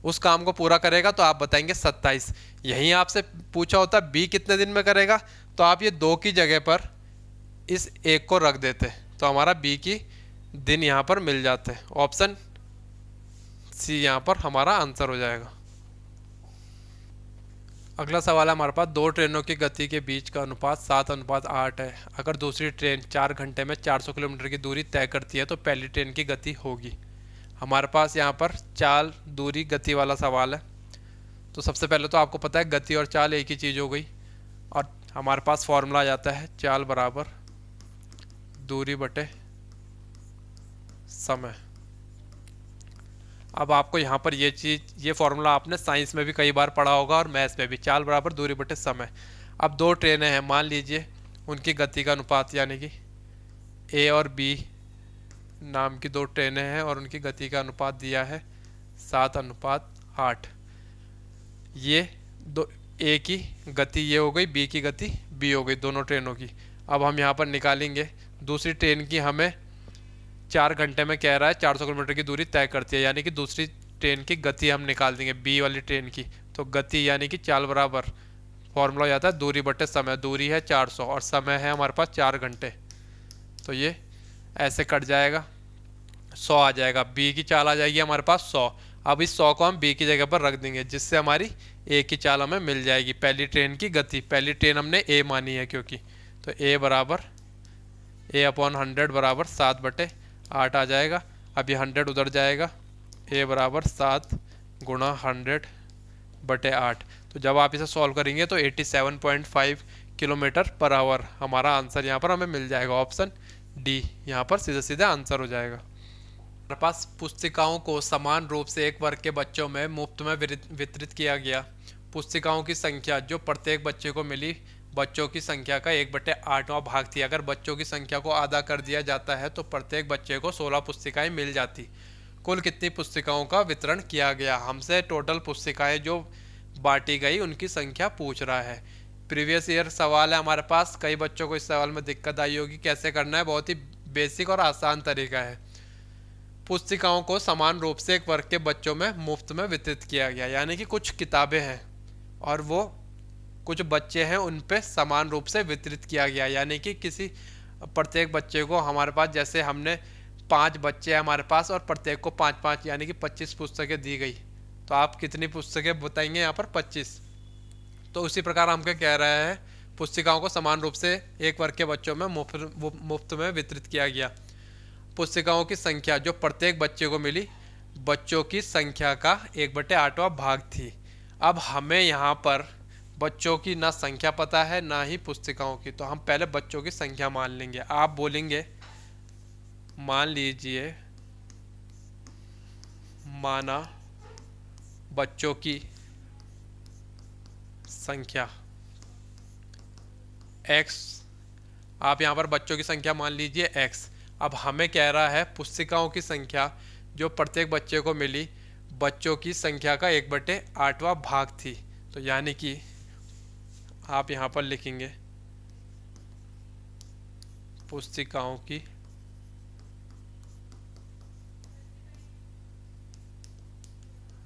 उस काम को पूरा करेगा? तो आप बताएंगे 27। यहीं आपसे पूछा होता बी कितने दिन में करेगा तो आप ये 2 की जगह पर इस 1 को रख देते तो हमारा बी की दिन यहाँ पर मिल जाते। ऑप्शन सी यहाँ पर हमारा आंसर हो जाएगा। अगला सवाल है हमारे पास, 2 ट्रेनों की गति के बीच का अनुपात 7:8 है। अगर दूसरी ट्रेन 4 घंटे में 400 किलोमीटर की दूरी तय करती है तो पहली ट्रेन की गति होगी। हमारे पास यहाँ पर चाल, दूरी, गति वाला सवाल है। तो सबसे पहले तो आपको पता है गति और चाल एक ही चीज़ हो गई, और हमारे पास फॉर्मूला आ जाता है चाल बराबर दूरी बटे समय। अब आपको यहाँ पर ये फॉर्मूला आपने साइंस में भी कई बार पढ़ा होगा और मैथ्स में भी, चाल बराबर दूरी बटे समय। अब 2 ट्रेनें हैं, मान लीजिए उनकी गति का अनुपात यानी कि ए और बी नाम की 2 ट्रेनें हैं और उनकी गति का अनुपात दिया है 7:8। ये दो, ए की गति ये हो गई, बी की गति बी हो गई, दोनों ट्रेनों की। अब हम यहाँ पर निकालेंगे दूसरी ट्रेन की, हमें 4 घंटे में कह रहा है 400 किलोमीटर की दूरी तय करती है, यानी कि दूसरी ट्रेन की गति हम निकाल देंगे बी वाली ट्रेन की। तो गति यानी कि चाल बराबर फॉर्मूला हो जाता है दूरी बटे समय। दूरी है 400 और समय है हमारे पास 4 घंटे, तो ये ऐसे कट जाएगा, 100 आ जाएगा। बी की चाल आ जाएगी हमारे पास 100। अब इस 100 को हम बी की जगह पर रख देंगे जिससे हमारी ए की चाल हमें मिल जाएगी। पहली ट्रेन की गति, पहली ट्रेन हमने ए मानी है क्योंकि, तो ए बराबर A/100 बराबर 7/8 आ जाएगा। अब ये 100 उधर जाएगा, ए बराबर 7 × 100 बटे 8। तो जब आप इसे सॉल्व करेंगे तो 87.5 किलोमीटर पर आवर हमारा आंसर यहाँ पर हमें मिल जाएगा। ऑप्शन डी यहाँ पर सीधे सीधे आंसर हो जाएगा। हमारे पास पुस्तिकाओं को समान रूप से एक वर्ग के बच्चों में मुफ्त में वितरित किया गया। पुस्तिकाओं की संख्या जो प्रत्येक बच्चे को मिली बच्चों की संख्या का 1/8वां भाग थी। अगर बच्चों की संख्या को आधा कर दिया जाता है तो प्रत्येक बच्चे को 16 पुस्तिकाएं मिल जाती। कुल कितनी पुस्तिकाओं का वितरण किया गया? हमसे टोटल पुस्तिकाएं जो बांटी गई उनकी संख्या पूछ रहा है। प्रीवियस ईयर सवाल है हमारे पास। कई बच्चों को इस सवाल में दिक्कत आई होगी कैसे करना है। बहुत ही बेसिक और आसान तरीका है। पुस्तिकाओं को समान रूप से एक वर्ग के बच्चों में मुफ्त में वितरित किया गया, यानी कि कुछ किताबें हैं और वो कुछ बच्चे हैं उन पे समान रूप से वितरित किया गया, यानी कि किसी प्रत्येक बच्चे को हमारे पास जैसे हमने 5 बच्चे हैं हमारे पास और प्रत्येक को 5-5 यानी कि 25 पुस्तकें दी गई। तो आप कितनी पुस्तकें बताएंगे यहाँ पर? 25। तो उसी प्रकार हम क्या कह रहे हैं, पुस्तिकाओं को समान रूप से एक वर्ग के बच्चों में मुफ्त में वितरित किया गया। पुस्तिकाओं की संख्या जो प्रत्येक बच्चे को मिली बच्चों की संख्या का 1/8वां भाग थी। अब हमें यहाँ पर बच्चों की ना संख्या पता है ना ही पुस्तिकाओं की, तो हम पहले बच्चों की संख्या मान लेंगे। आप बोलेंगे मान लीजिए, माना बच्चों की संख्या x, आप यहाँ पर बच्चों की संख्या मान लीजिए x। अब हमें कह रहा है पुस्तिकाओं की संख्या जो प्रत्येक बच्चे को मिली बच्चों की संख्या का 1/8वां भाग थी। तो यानी कि आप यहाँ पर लिखेंगे पुस्तिकाओं की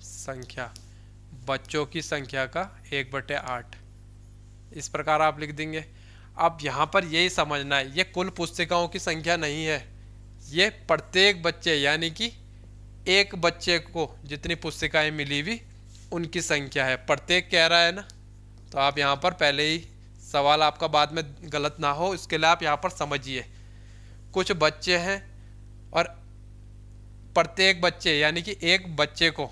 संख्या बच्चों की संख्या का 1/8, इस प्रकार आप लिख देंगे। अब यहाँ पर यही समझना है, ये कुल पुस्तिकाओं की संख्या नहीं है, ये प्रत्येक बच्चे यानी कि एक बच्चे को जितनी पुस्तिकाएं मिली हुई उनकी संख्या है। प्रत्येक कह रहा है ना, तो आप यहाँ पर पहले ही सवाल आपका बाद में गलत ना हो इसके लिए आप यहाँ पर समझिए। कुछ बच्चे हैं और प्रत्येक बच्चे यानी कि एक बच्चे को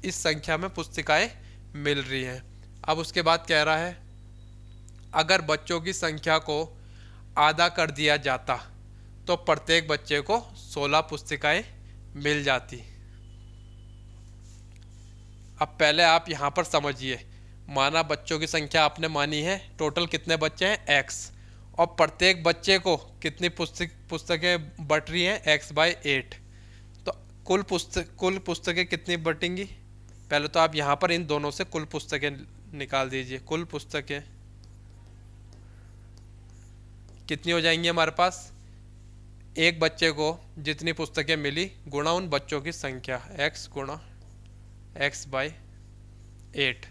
इस संख्या में पुस्तिकाएं मिल रही हैं। अब उसके बाद कह रहा है अगर बच्चों की संख्या को आधा कर दिया जाता तो प्रत्येक बच्चे को 16 पुस्तिकाएं मिल जाती। अब पहले आप यहाँ पर समझिए, माना बच्चों की संख्या आपने मानी है, टोटल कितने बच्चे हैं x, और प्रत्येक बच्चे को कितनी पुस्तकें बट रही हैं x/8। तो कुल पुस्तकें कितनी बटेंगी? पहले तो आप यहाँ पर इन दोनों से कुल पुस्तकें निकाल दीजिए। कुल पुस्तकें कितनी हो जाएंगी हमारे पास? एक बच्चे को जितनी पुस्तकें मिली गुणा उन बच्चों की संख्या x गुणा x/8।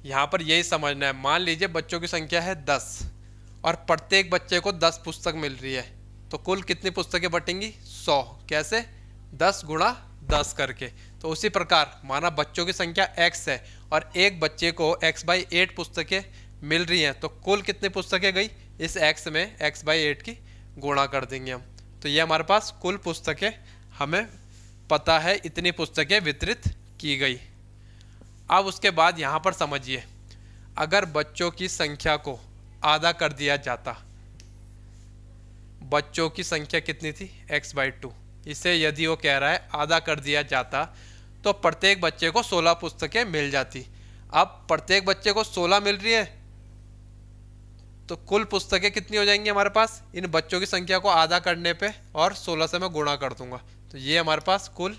यहाँ पर यही समझना है। मान लीजिए बच्चों की संख्या है 10 और प्रत्येक बच्चे को 10 पुस्तक मिल रही है, तो कुल कितनी पुस्तकें बटेंगी? 100। कैसे? 10 गुणा 10 करके। तो उसी प्रकार माना बच्चों की संख्या x है और एक बच्चे को x/8 पुस्तकें मिल रही हैं, तो कुल कितनी पुस्तकें गई? इस x में x/8 की गुणा कर देंगे हम। तो ये हमारे पास कुल पुस्तकें हमें पता है, इतनी पुस्तकें वितरित की गई। अब उसके बाद यहाँ पर समझिए, अगर बच्चों की संख्या को आधा कर दिया जाता, बच्चों की संख्या कितनी थी? x/2। इसे यदि वो कह रहा है आधा कर दिया जाता तो प्रत्येक बच्चे को 16 पुस्तकें मिल जाती। अब प्रत्येक बच्चे को 16 मिल रही है तो कुल पुस्तकें कितनी हो जाएंगी हमारे पास? इन बच्चों की संख्या को आधा करने पे और 16 से मैं गुणा कर दूंगा, तो ये हमारे पास कुल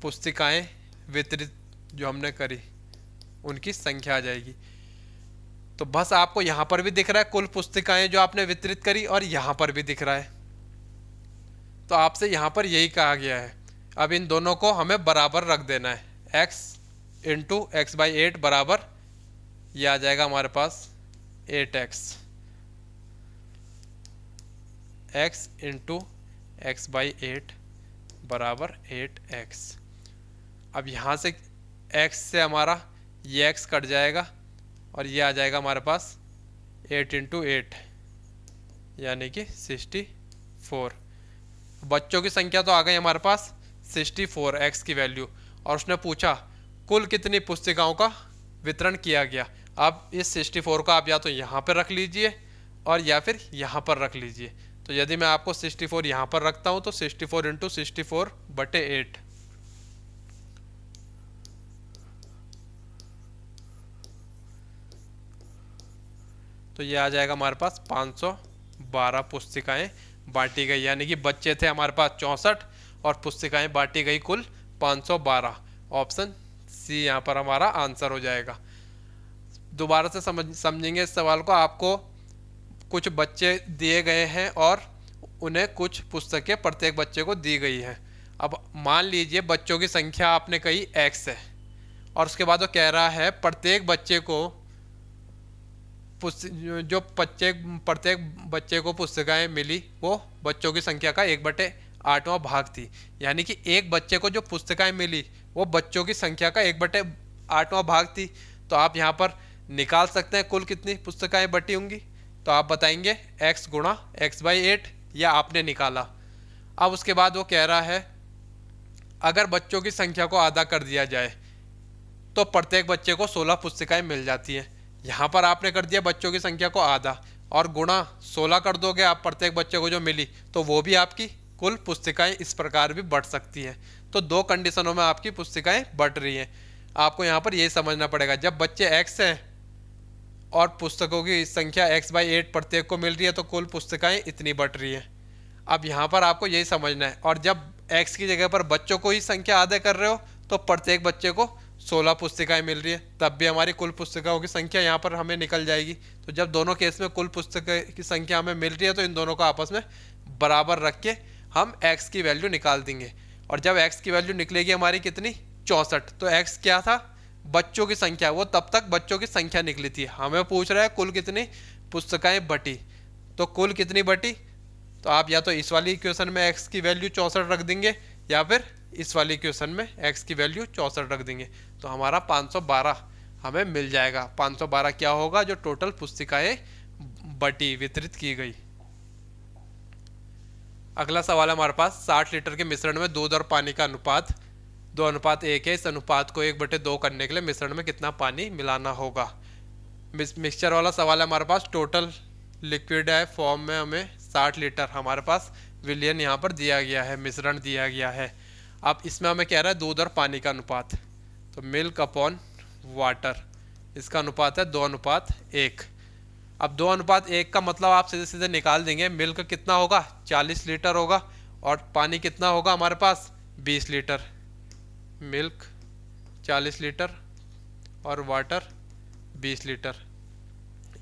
पुस्तिकाएं वितरित जो हमने करी उनकी संख्या आ जाएगी। तो बस आपको यहाँ पर भी दिख रहा है कुल पुस्तिकाएं जो आपने वितरित करी और यहाँ पर भी दिख रहा है। तो आपसे यहाँ पर यही कहा गया है, अब इन दोनों को हमें बराबर रख देना है। x इंटू x/8 बराबर ये आ जाएगा हमारे पास 8x, x इंटू x/8 बराबर 8x। अब यहाँ से x से हमारा ये x कट जाएगा और ये आ जाएगा हमारे पास 8 इंटू 8 यानी कि 64। बच्चों की संख्या तो आ गई हमारे पास 64 एक्स की वैल्यू, और उसने पूछा कुल कितनी पुस्तिकाओं का वितरण किया गया। अब इस 64 को आप या तो यहाँ पर रख लीजिए और या फिर यहाँ पर रख लीजिए। तो यदि मैं आपको 64 यहाँ पर रखता हूँ तो 64 इंटू 64/8, तो ये आ जाएगा हमारे पास 512 पुस्तिकाएं बांटी गई, यानी कि बच्चे थे हमारे पास 64 और पुस्तिकाएं बांटी गई कुल 512। ऑप्शन सी यहाँ पर हमारा आंसर हो जाएगा। दोबारा से समझेंगे इस सवाल को। आपको कुछ बच्चे दिए गए हैं और उन्हें कुछ पुस्तकें प्रत्येक बच्चे को दी गई हैं। अब मान लीजिए बच्चों की संख्या आपने कही x है, और उसके बाद वो कह रहा है प्रत्येक बच्चे को प्रत्येक बच्चे को पुस्तकें मिली वो बच्चों की संख्या का 1/8वां भाग थी। यानी कि एक बच्चे को जो पुस्तकें मिली वो बच्चों की संख्या का 1/8वां भाग थी। तो आप यहाँ पर निकाल सकते हैं कुल कितनी पुस्तकें बटी होंगी। तो आप बताएंगे x गुणा x/8, या आपने निकाला। अब उसके बाद वो कह रहा है अगर बच्चों की संख्या को आधा कर दिया जाए तो प्रत्येक बच्चे को 16 पुस्तिकाएं मिल जाती हैं। यहाँ पर आपने कर दिया बच्चों की संख्या को आधा, और गुणा 16 कर दोगे आप प्रत्येक बच्चे को जो मिली, तो वो भी आपकी कुल पुस्तिकाएं इस प्रकार भी बढ़ सकती हैं। तो दो कंडीशनों में आपकी पुस्तिकाएं बढ़ रही हैं। आपको यहाँ पर यही समझना पड़ेगा, जब बच्चे x हैं और पुस्तकों की संख्या x/8 प्रत्येक को मिल रही है तो कुल पुस्तिकाएं इतनी बढ़ रही हैं। अब यहाँ पर आपको यही समझना है। और जब x की जगह पर बच्चों को ही संख्या आधे कर रहे हो तो प्रत्येक बच्चे को 16 पुस्तिकाएं मिल रही है, तब भी हमारी कुल पुस्तिकाओं की संख्या यहाँ पर हमें निकल जाएगी। तो जब दोनों केस में कुल पुस्तकें की संख्या हमें मिल रही है तो इन दोनों को आपस में बराबर रख के हम x की वैल्यू निकाल देंगे। और जब x की वैल्यू निकलेगी हमारी कितनी 64, तो x क्या था बच्चों की संख्या, वो तब तक बच्चों की संख्या निकली थी। हमें पूछ रहा है कुल कितनी पुस्तकें बटी, तो कुल कितनी बटी, तो आप या तो इस वाली इक्वेशन में x की वैल्यू 64 रख देंगे या फिर इस वाली इक्वेशन में x की वैल्यू 64 रख देंगे। तो हमारा 512 हमें मिल जाएगा। 512 क्या होगा, जो टोटल पुस्तिकाएं बटी वितरित की गई। अगला सवाल है हमारे पास 60 लीटर के मिश्रण में दूध और पानी का अनुपात 2:1 है। इस अनुपात को 1/2 करने के लिए मिश्रण में कितना पानी मिलाना होगा। मिक्सचर वाला सवाल है हमारे पास। टोटल लिक्विड है फॉर्म में हमें 60 लीटर हमारे पास विलियन यहाँ पर दिया गया है, मिश्रण दिया गया है। अब इसमें हमें कह रहा है दूध और पानी का अनुपात, तो मिल्क अपॉन वाटर, इसका अनुपात है 2:1। अब 2:1 का मतलब आप सीधे सीधे निकाल देंगे। मिल्क कितना होगा 40 लीटर होगा, और पानी कितना होगा हमारे पास 20 लीटर। मिल्क 40 लीटर और वाटर 20 लीटर।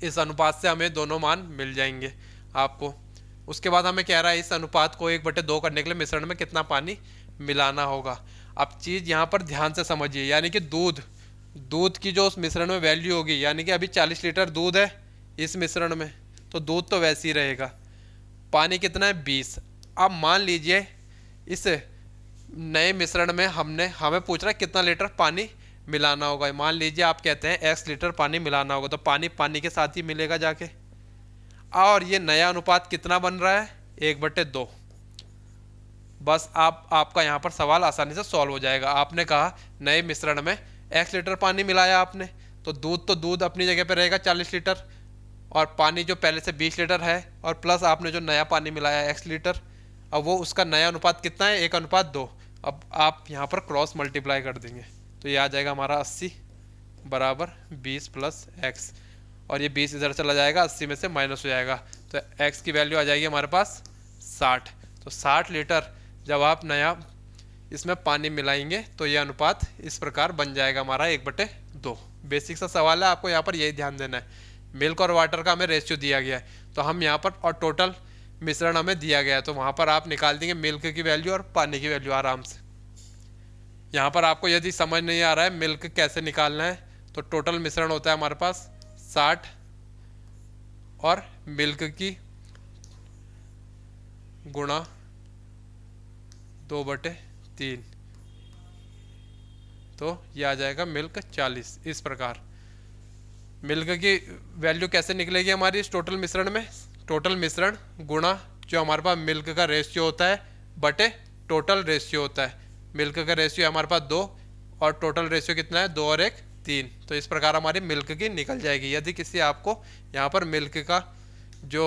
इस अनुपात से हमें दोनों मान मिल जाएंगे आपको। उसके बाद हमें कह रहा है इस अनुपात को 1/2 करने के लिए मिश्रण में कितना पानी मिलाना होगा। अब चीज़ यहाँ पर ध्यान से समझिए, यानी कि दूध की जो उस मिश्रण में वैल्यू होगी, यानी कि अभी 40 लीटर दूध है इस मिश्रण में, तो दूध तो वैसे ही रहेगा। पानी कितना है 20। अब मान लीजिए इस नए मिश्रण में हमें पूछ रहा है कितना लीटर पानी मिलाना होगा। मान लीजिए आप कहते हैं x लीटर पानी मिलाना होगा, तो पानी के साथ ही मिलेगा जाके। और ये नया अनुपात कितना बन रहा है 1/2। बस आपका यहाँ पर सवाल आसानी से सॉल्व हो जाएगा। आपने कहा नए मिश्रण में x लीटर पानी मिलाया आपने, तो दूध अपनी जगह पे रहेगा 40 लीटर, और पानी जो पहले से 20 लीटर है, और प्लस आपने जो नया पानी मिलाया x लीटर, अब वो उसका नया अनुपात कितना है 1:2। अब आप यहाँ पर क्रॉस मल्टीप्लाई कर देंगे तो ये आ जाएगा हमारा 80 बराबर 20 + x, और ये 20 इधर चला जाएगा, 80 में से माइनस हो जाएगा, तो x की वैल्यू आ जाएगी हमारे पास 60। तो 60 लीटर जब आप नया इसमें पानी मिलाएंगे तो ये अनुपात इस प्रकार बन जाएगा हमारा 1/2। बेसिक सा सवाल है, आपको यहाँ पर यही ध्यान देना है। मिल्क और वाटर का हमें रेशियो दिया गया है, तो हम यहाँ पर, और टोटल मिश्रण हमें दिया गया है, तो वहाँ पर आप निकाल देंगे मिल्क की वैल्यू और पानी की वैल्यू आराम से। यहाँ पर आपको यदि समझ नहीं आ रहा है मिल्क कैसे निकालना है, तो टोटल मिश्रण होता है हमारे पास 60 और मिल्क की गुणा 2/3, तो ये आ जाएगा मिल्क 40। इस प्रकार मिल्क की वैल्यू कैसे निकलेगी हमारी इस टोटल मिश्रण में, टोटल मिश्रण गुणा जो हमारे पास मिल्क का रेशियो होता है बटे टोटल रेशियो होता है, मिल्क का रेशियो हमारे पास 2 और टोटल रेशियो कितना है 2 और 1 3। तो इस प्रकार हमारी मिल्क की निकल जाएगी। यदि किसी आपको यहाँ पर मिल्क का जो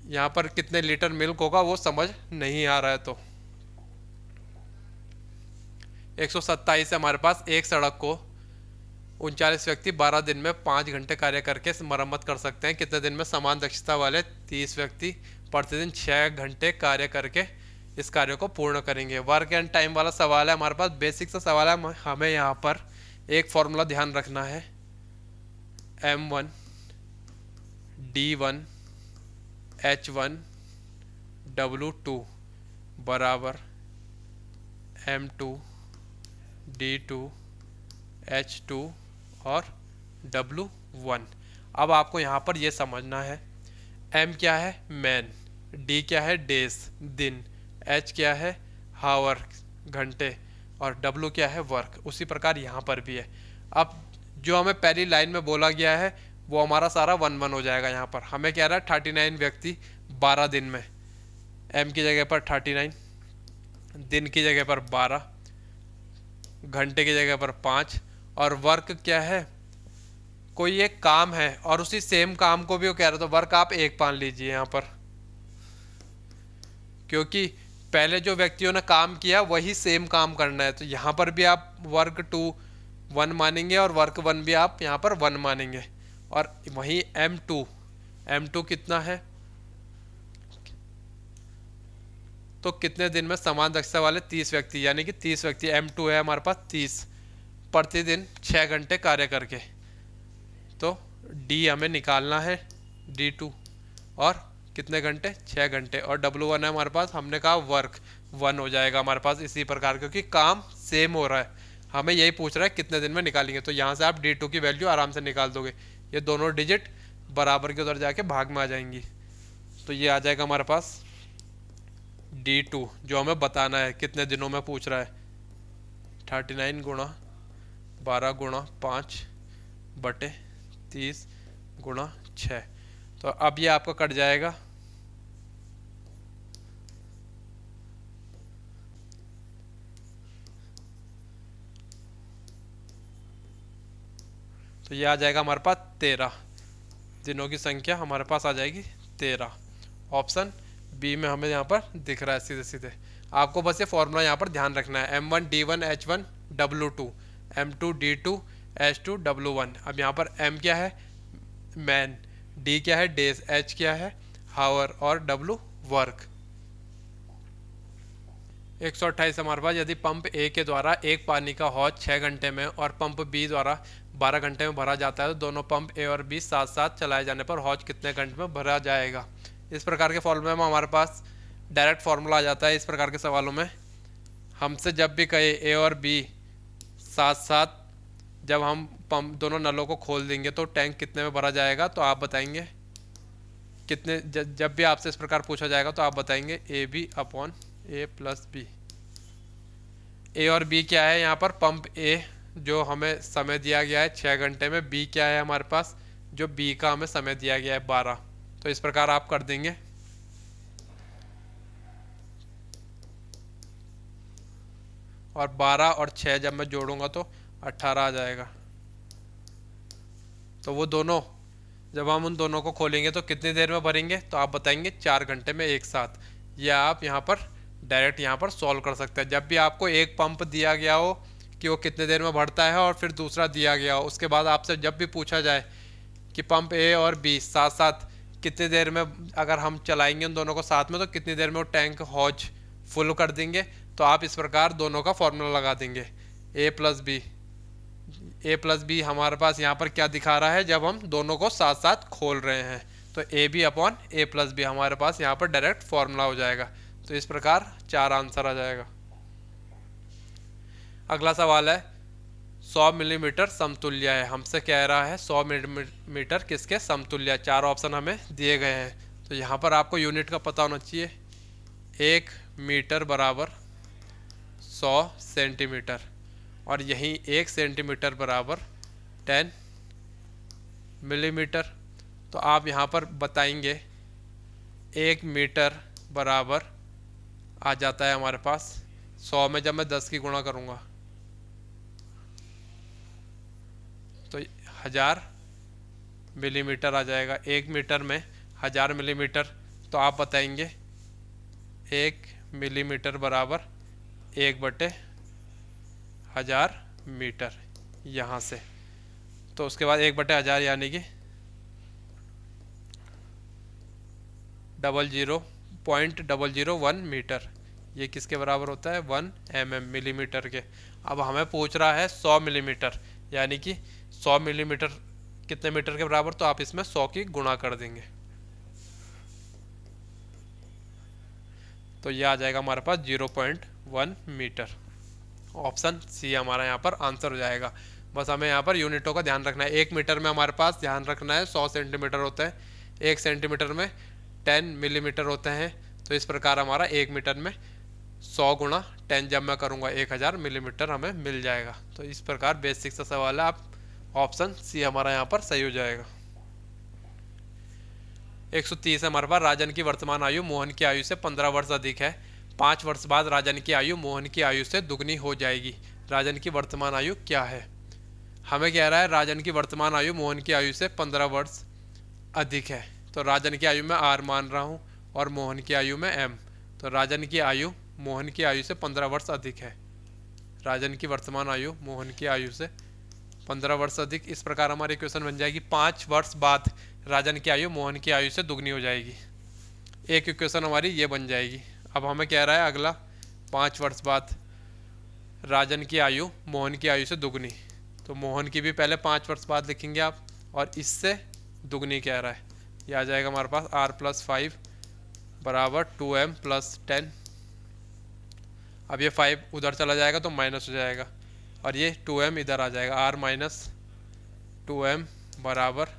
यहाँ पर कितने लीटर मिल्क होगा वो समझ नहीं आ रहा है तो 127 है हमारे पास। एक सड़क को 39 व्यक्ति 12 दिन में 5 घंटे कार्य करके मरम्मत कर सकते हैं। कितने दिन में समान दक्षता वाले 30 व्यक्ति प्रतिदिन 6 घंटे कार्य करके इस कार्य को पूर्ण करेंगे। वर्क एंड टाइम वाला सवाल है हमारे पास, बेसिक सा सवाल है। हमें यहाँ पर एक फॉर्मूला ध्यान रखना है, M1 D1 H1 W2 बराबर M2 D2 H2 और W1। अब आपको यहाँ पर ये समझना है M क्या है मैन, D क्या है डेज दिन, H क्या है हावर घंटे और W क्या है वर्क। उसी प्रकार यहाँ पर भी है। अब जो हमें पहली लाइन में बोला गया है वो हमारा सारा 1-1 हो जाएगा। यहाँ पर हमें कह रहा है 39 व्यक्ति 12 दिन में, M की जगह पर 39, दिन की जगह पर 12, घंटे की जगह पर 5 और वर्क क्या है कोई एक काम है और उसी सेम काम को भी वो कह रहा, तो वर्क आप एक मान लीजिए यहाँ पर, क्योंकि पहले जो व्यक्तियों ने काम किया वही सेम काम करना है। तो यहाँ पर भी आप वर्क 2 1 मानेंगे और वर्क 1 भी आप यहाँ पर 1 मानेंगे। और वहीं M2 कितना है, तो कितने दिन में समान दक्षता वाले 30 व्यक्ति, यानी कि 30 व्यक्ति M2 है हमारे पास 30 प्रतिदिन 6 घंटे कार्य करके। तो D हमें निकालना है D2 और कितने घंटे 6 घंटे और W1 है हमारे पास, हमने कहा वर्क 1 हो जाएगा हमारे पास इसी प्रकार, क्योंकि काम सेम हो रहा है। हमें यही पूछ रहा है कितने दिन में निकालेंगे। तो यहाँ से आप D2 की वैल्यू आराम से निकाल दोगे, ये दोनों डिजिट बराबर के उधर जाके भाग में आ जाएंगी। तो ये आ जाएगा हमारे पास D2 जो हमें बताना है कितने दिनों में पूछ रहा है, 39 गुणा 12 गुणा 5 बटे 30 गुणा 6। तो अब ये आपका कट जाएगा, तो ये आ जाएगा हमारे पास 13 दिनों की संख्या हमारे पास आ जाएगी 13। ऑप्शन बी में हमें यहाँ पर दिख रहा है सीधे सीधे। आपको बस ये फॉर्मूला यहाँ पर ध्यान रखना है, M1 D1 H1 W2 M2 D2 H2 W1। अब यहाँ पर M क्या है मैन, D क्या है डेज, H क्या है हावर और W वर्क। 128 हमारे पास, यदि पंप ए के द्वारा एक पानी का हौज 6 घंटे में और पंप बी द्वारा 12 घंटे में भरा जाता है तो दोनों पंप ए और बी साथ साथ चलाए जाने पर हौज कितने घंटे में भरा जाएगा। इस प्रकार के फॉर्मूले में हमारे पास डायरेक्ट फॉर्मूला आ जाता है। इस प्रकार के सवालों में हमसे जब भी कहे ए और बी साथ साथ जब हम पंप दोनों नलों को खोल देंगे तो टैंक कितने में भरा जाएगा, तो आप बताएंगे कितने। जब भी आपसे इस प्रकार पूछा जाएगा तो आप बताएंगे A B upon A plus B. A और बी क्या है यहाँ पर, पंप ए जो हमें समय दिया गया है 6 घंटे में, बी क्या है हमारे पास जो बी का हमें समय दिया गया है 12। तो इस प्रकार आप कर देंगे और 12 और 6 जब मैं जोड़ूंगा तो 18 आ जाएगा। तो वो दोनों जब हम उन दोनों को खोलेंगे तो कितनी देर में भरेंगे, तो आप बताएंगे 4 घंटे में एक साथ। या आप यहाँ पर डायरेक्ट यहाँ पर सॉल्व कर सकते हैं। जब भी आपको एक पंप दिया गया हो कि वो कितने देर में भरता है और फिर दूसरा दिया गया हो, उसके बाद आपसे जब भी पूछा जाए कि पंप ए और बी साथ साथ कितनी देर में अगर हम चलाएंगे उन दोनों को साथ में तो कितनी देर में वो टैंक हौज फुल कर देंगे, तो आप इस प्रकार दोनों का फॉर्मूला लगा देंगे ए प्लस बी हमारे पास यहाँ पर क्या दिखा रहा है जब हम दोनों को साथ साथ खोल रहे हैं, तो A B upon A plus B हमारे पास यहाँ पर डायरेक्ट फॉर्मूला हो जाएगा। तो इस प्रकार 4 आंसर आ जाएगा। अगला सवाल है 100 मिलीमीटर समतुल्य है। हमसे कह रहा है 100 मिलीमीटर किसके समतुल्य है। 4 ऑप्शन हमें दिए गए हैं। तो यहाँ पर आपको यूनिट का पता होना चाहिए। 1 मीटर बराबर 100 सेंटीमीटर और यहीं 1 सेंटीमीटर बराबर 10 मिलीमीटर। तो आप यहाँ पर बताएंगे 1 मीटर बराबर आ जाता है हमारे पास 100 में जब मैं 10 की गुणा करूँगा तो 1000 मिलीमीटर आ जाएगा। 1 मीटर में 1000 मिलीमीटर, तो आप बताएंगे 1 मिलीमीटर बराबर 1/1000 मीटर यहाँ से। तो उसके बाद 1/1000 यानी कि 0.001 मीटर, ये किसके बराबर होता है 1 mm मिलीमीटर के। अब हमें पूछ रहा है 100 मिलीमीटर, यानी कि 100 मिलीमीटर कितने मीटर के बराबर, तो आप इसमें 100 की गुणा कर देंगे तो ये आ जाएगा हमारे पास 0.1 मीटर। ऑप्शन सी हमारा यहाँ पर आंसर हो जाएगा। बस हमें यहाँ पर यूनिटों का ध्यान रखना है। 1 मीटर में हमारे पास ध्यान रखना है 100 सेंटीमीटर होता है, 1 सेंटीमीटर में 10 मिलीमीटर होते हैं। तो इस प्रकार हमारा 1 मीटर में 100 गुणा 10 जब मैं करूँगा 1000 मिलीमीटर हमें मिल जाएगा। तो इस प्रकार बेसिक सा सवाल है, आप ऑप्शन सी हमारा यहाँ पर सही हो जाएगा। 130 हमारे पास, राजन की वर्तमान आयु मोहन की आयु से 15 वर्ष अधिक है। 5 वर्ष बाद राजन की आयु मोहन की आयु से दुगनी हो जाएगी। राजन की वर्तमान आयु क्या है? हमें कह रहा है राजन की वर्तमान आयु मोहन की आयु से 15 वर्ष अधिक है। तो राजन की आयु में आर मान रहा हूँ और मोहन की आयु में एम। तो राजन की आयु मोहन की आयु से 15 वर्ष अधिक है। राजन की वर्तमान आयु मोहन की आयु से 15 वर्ष अधिक। इस प्रकार हमारी इक्वेशन बन जाएगी 5 वर्ष बाद राजन की आयु मोहन की आयु से दुगनी हो जाएगी। एक इक्वेशन हमारी ये बन जाएगी। अब हमें कह रहा है अगला 5 वर्ष बाद राजन की आयु मोहन की आयु से दुगनी। तो मोहन की भी पहले 5 वर्ष बाद लिखेंगे आप, और इससे दुगनी कह रहा है। ये आ जाएगा हमारे पास r+5 बराबर 2m + 10। अब ये 5 उधर चला जाएगा तो माइनस हो जाएगा, और ये 2m इधर आ जाएगा। r - 2m बराबर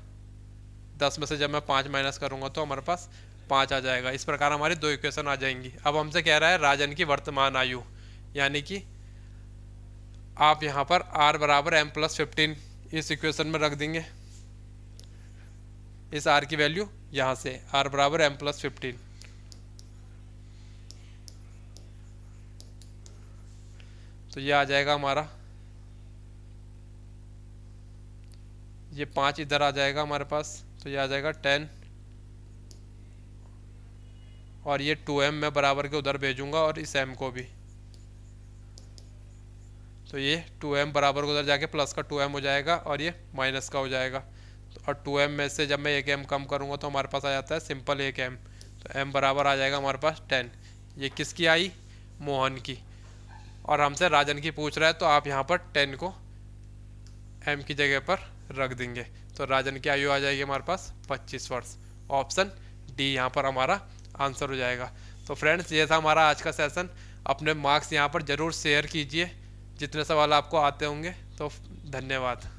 10 में से जब मैं 5 माइनस करूँगा तो हमारे पास 5 आ जाएगा। इस प्रकार हमारी 2 इक्वेशन आ जाएंगी। अब हमसे कह रहा है राजन की वर्तमान आयु, यानी कि आप यहाँ पर r बराबर m+15 इस इक्वेशन में रख देंगे। इस r की वैल्यू यहाँ से r बराबर m+15। तो ये आ जाएगा हमारा, ये 5 इधर आ जाएगा हमारे पास, तो ये आ जाएगा 10, और ये 2m मैं बराबर के उधर भेजूंगा और इस m को भी। तो ये 2m बराबर को उधर जाके प्लस का 2m हो जाएगा और ये माइनस का हो जाएगा। तो और 2m में से जब मैं 1m कम करूँगा तो हमारे पास आ जाता है सिंपल 1m। तो m बराबर आ जाएगा हमारे पास 10। ये किसकी आई? मोहन की। और हमसे राजन की पूछ रहा है, तो आप यहाँ पर 10 को m की जगह पर रख देंगे। तो राजन की आयु आ जाएगी हमारे पास 25 वर्ष। ऑप्शन डी यहाँ पर हमारा आंसर हो जाएगा। तो फ्रेंड्स, ये था हमारा आज का सेशन। अपने मार्क्स यहाँ पर ज़रूर शेयर कीजिए जितने सवाल आपको आते होंगे। तो धन्यवाद।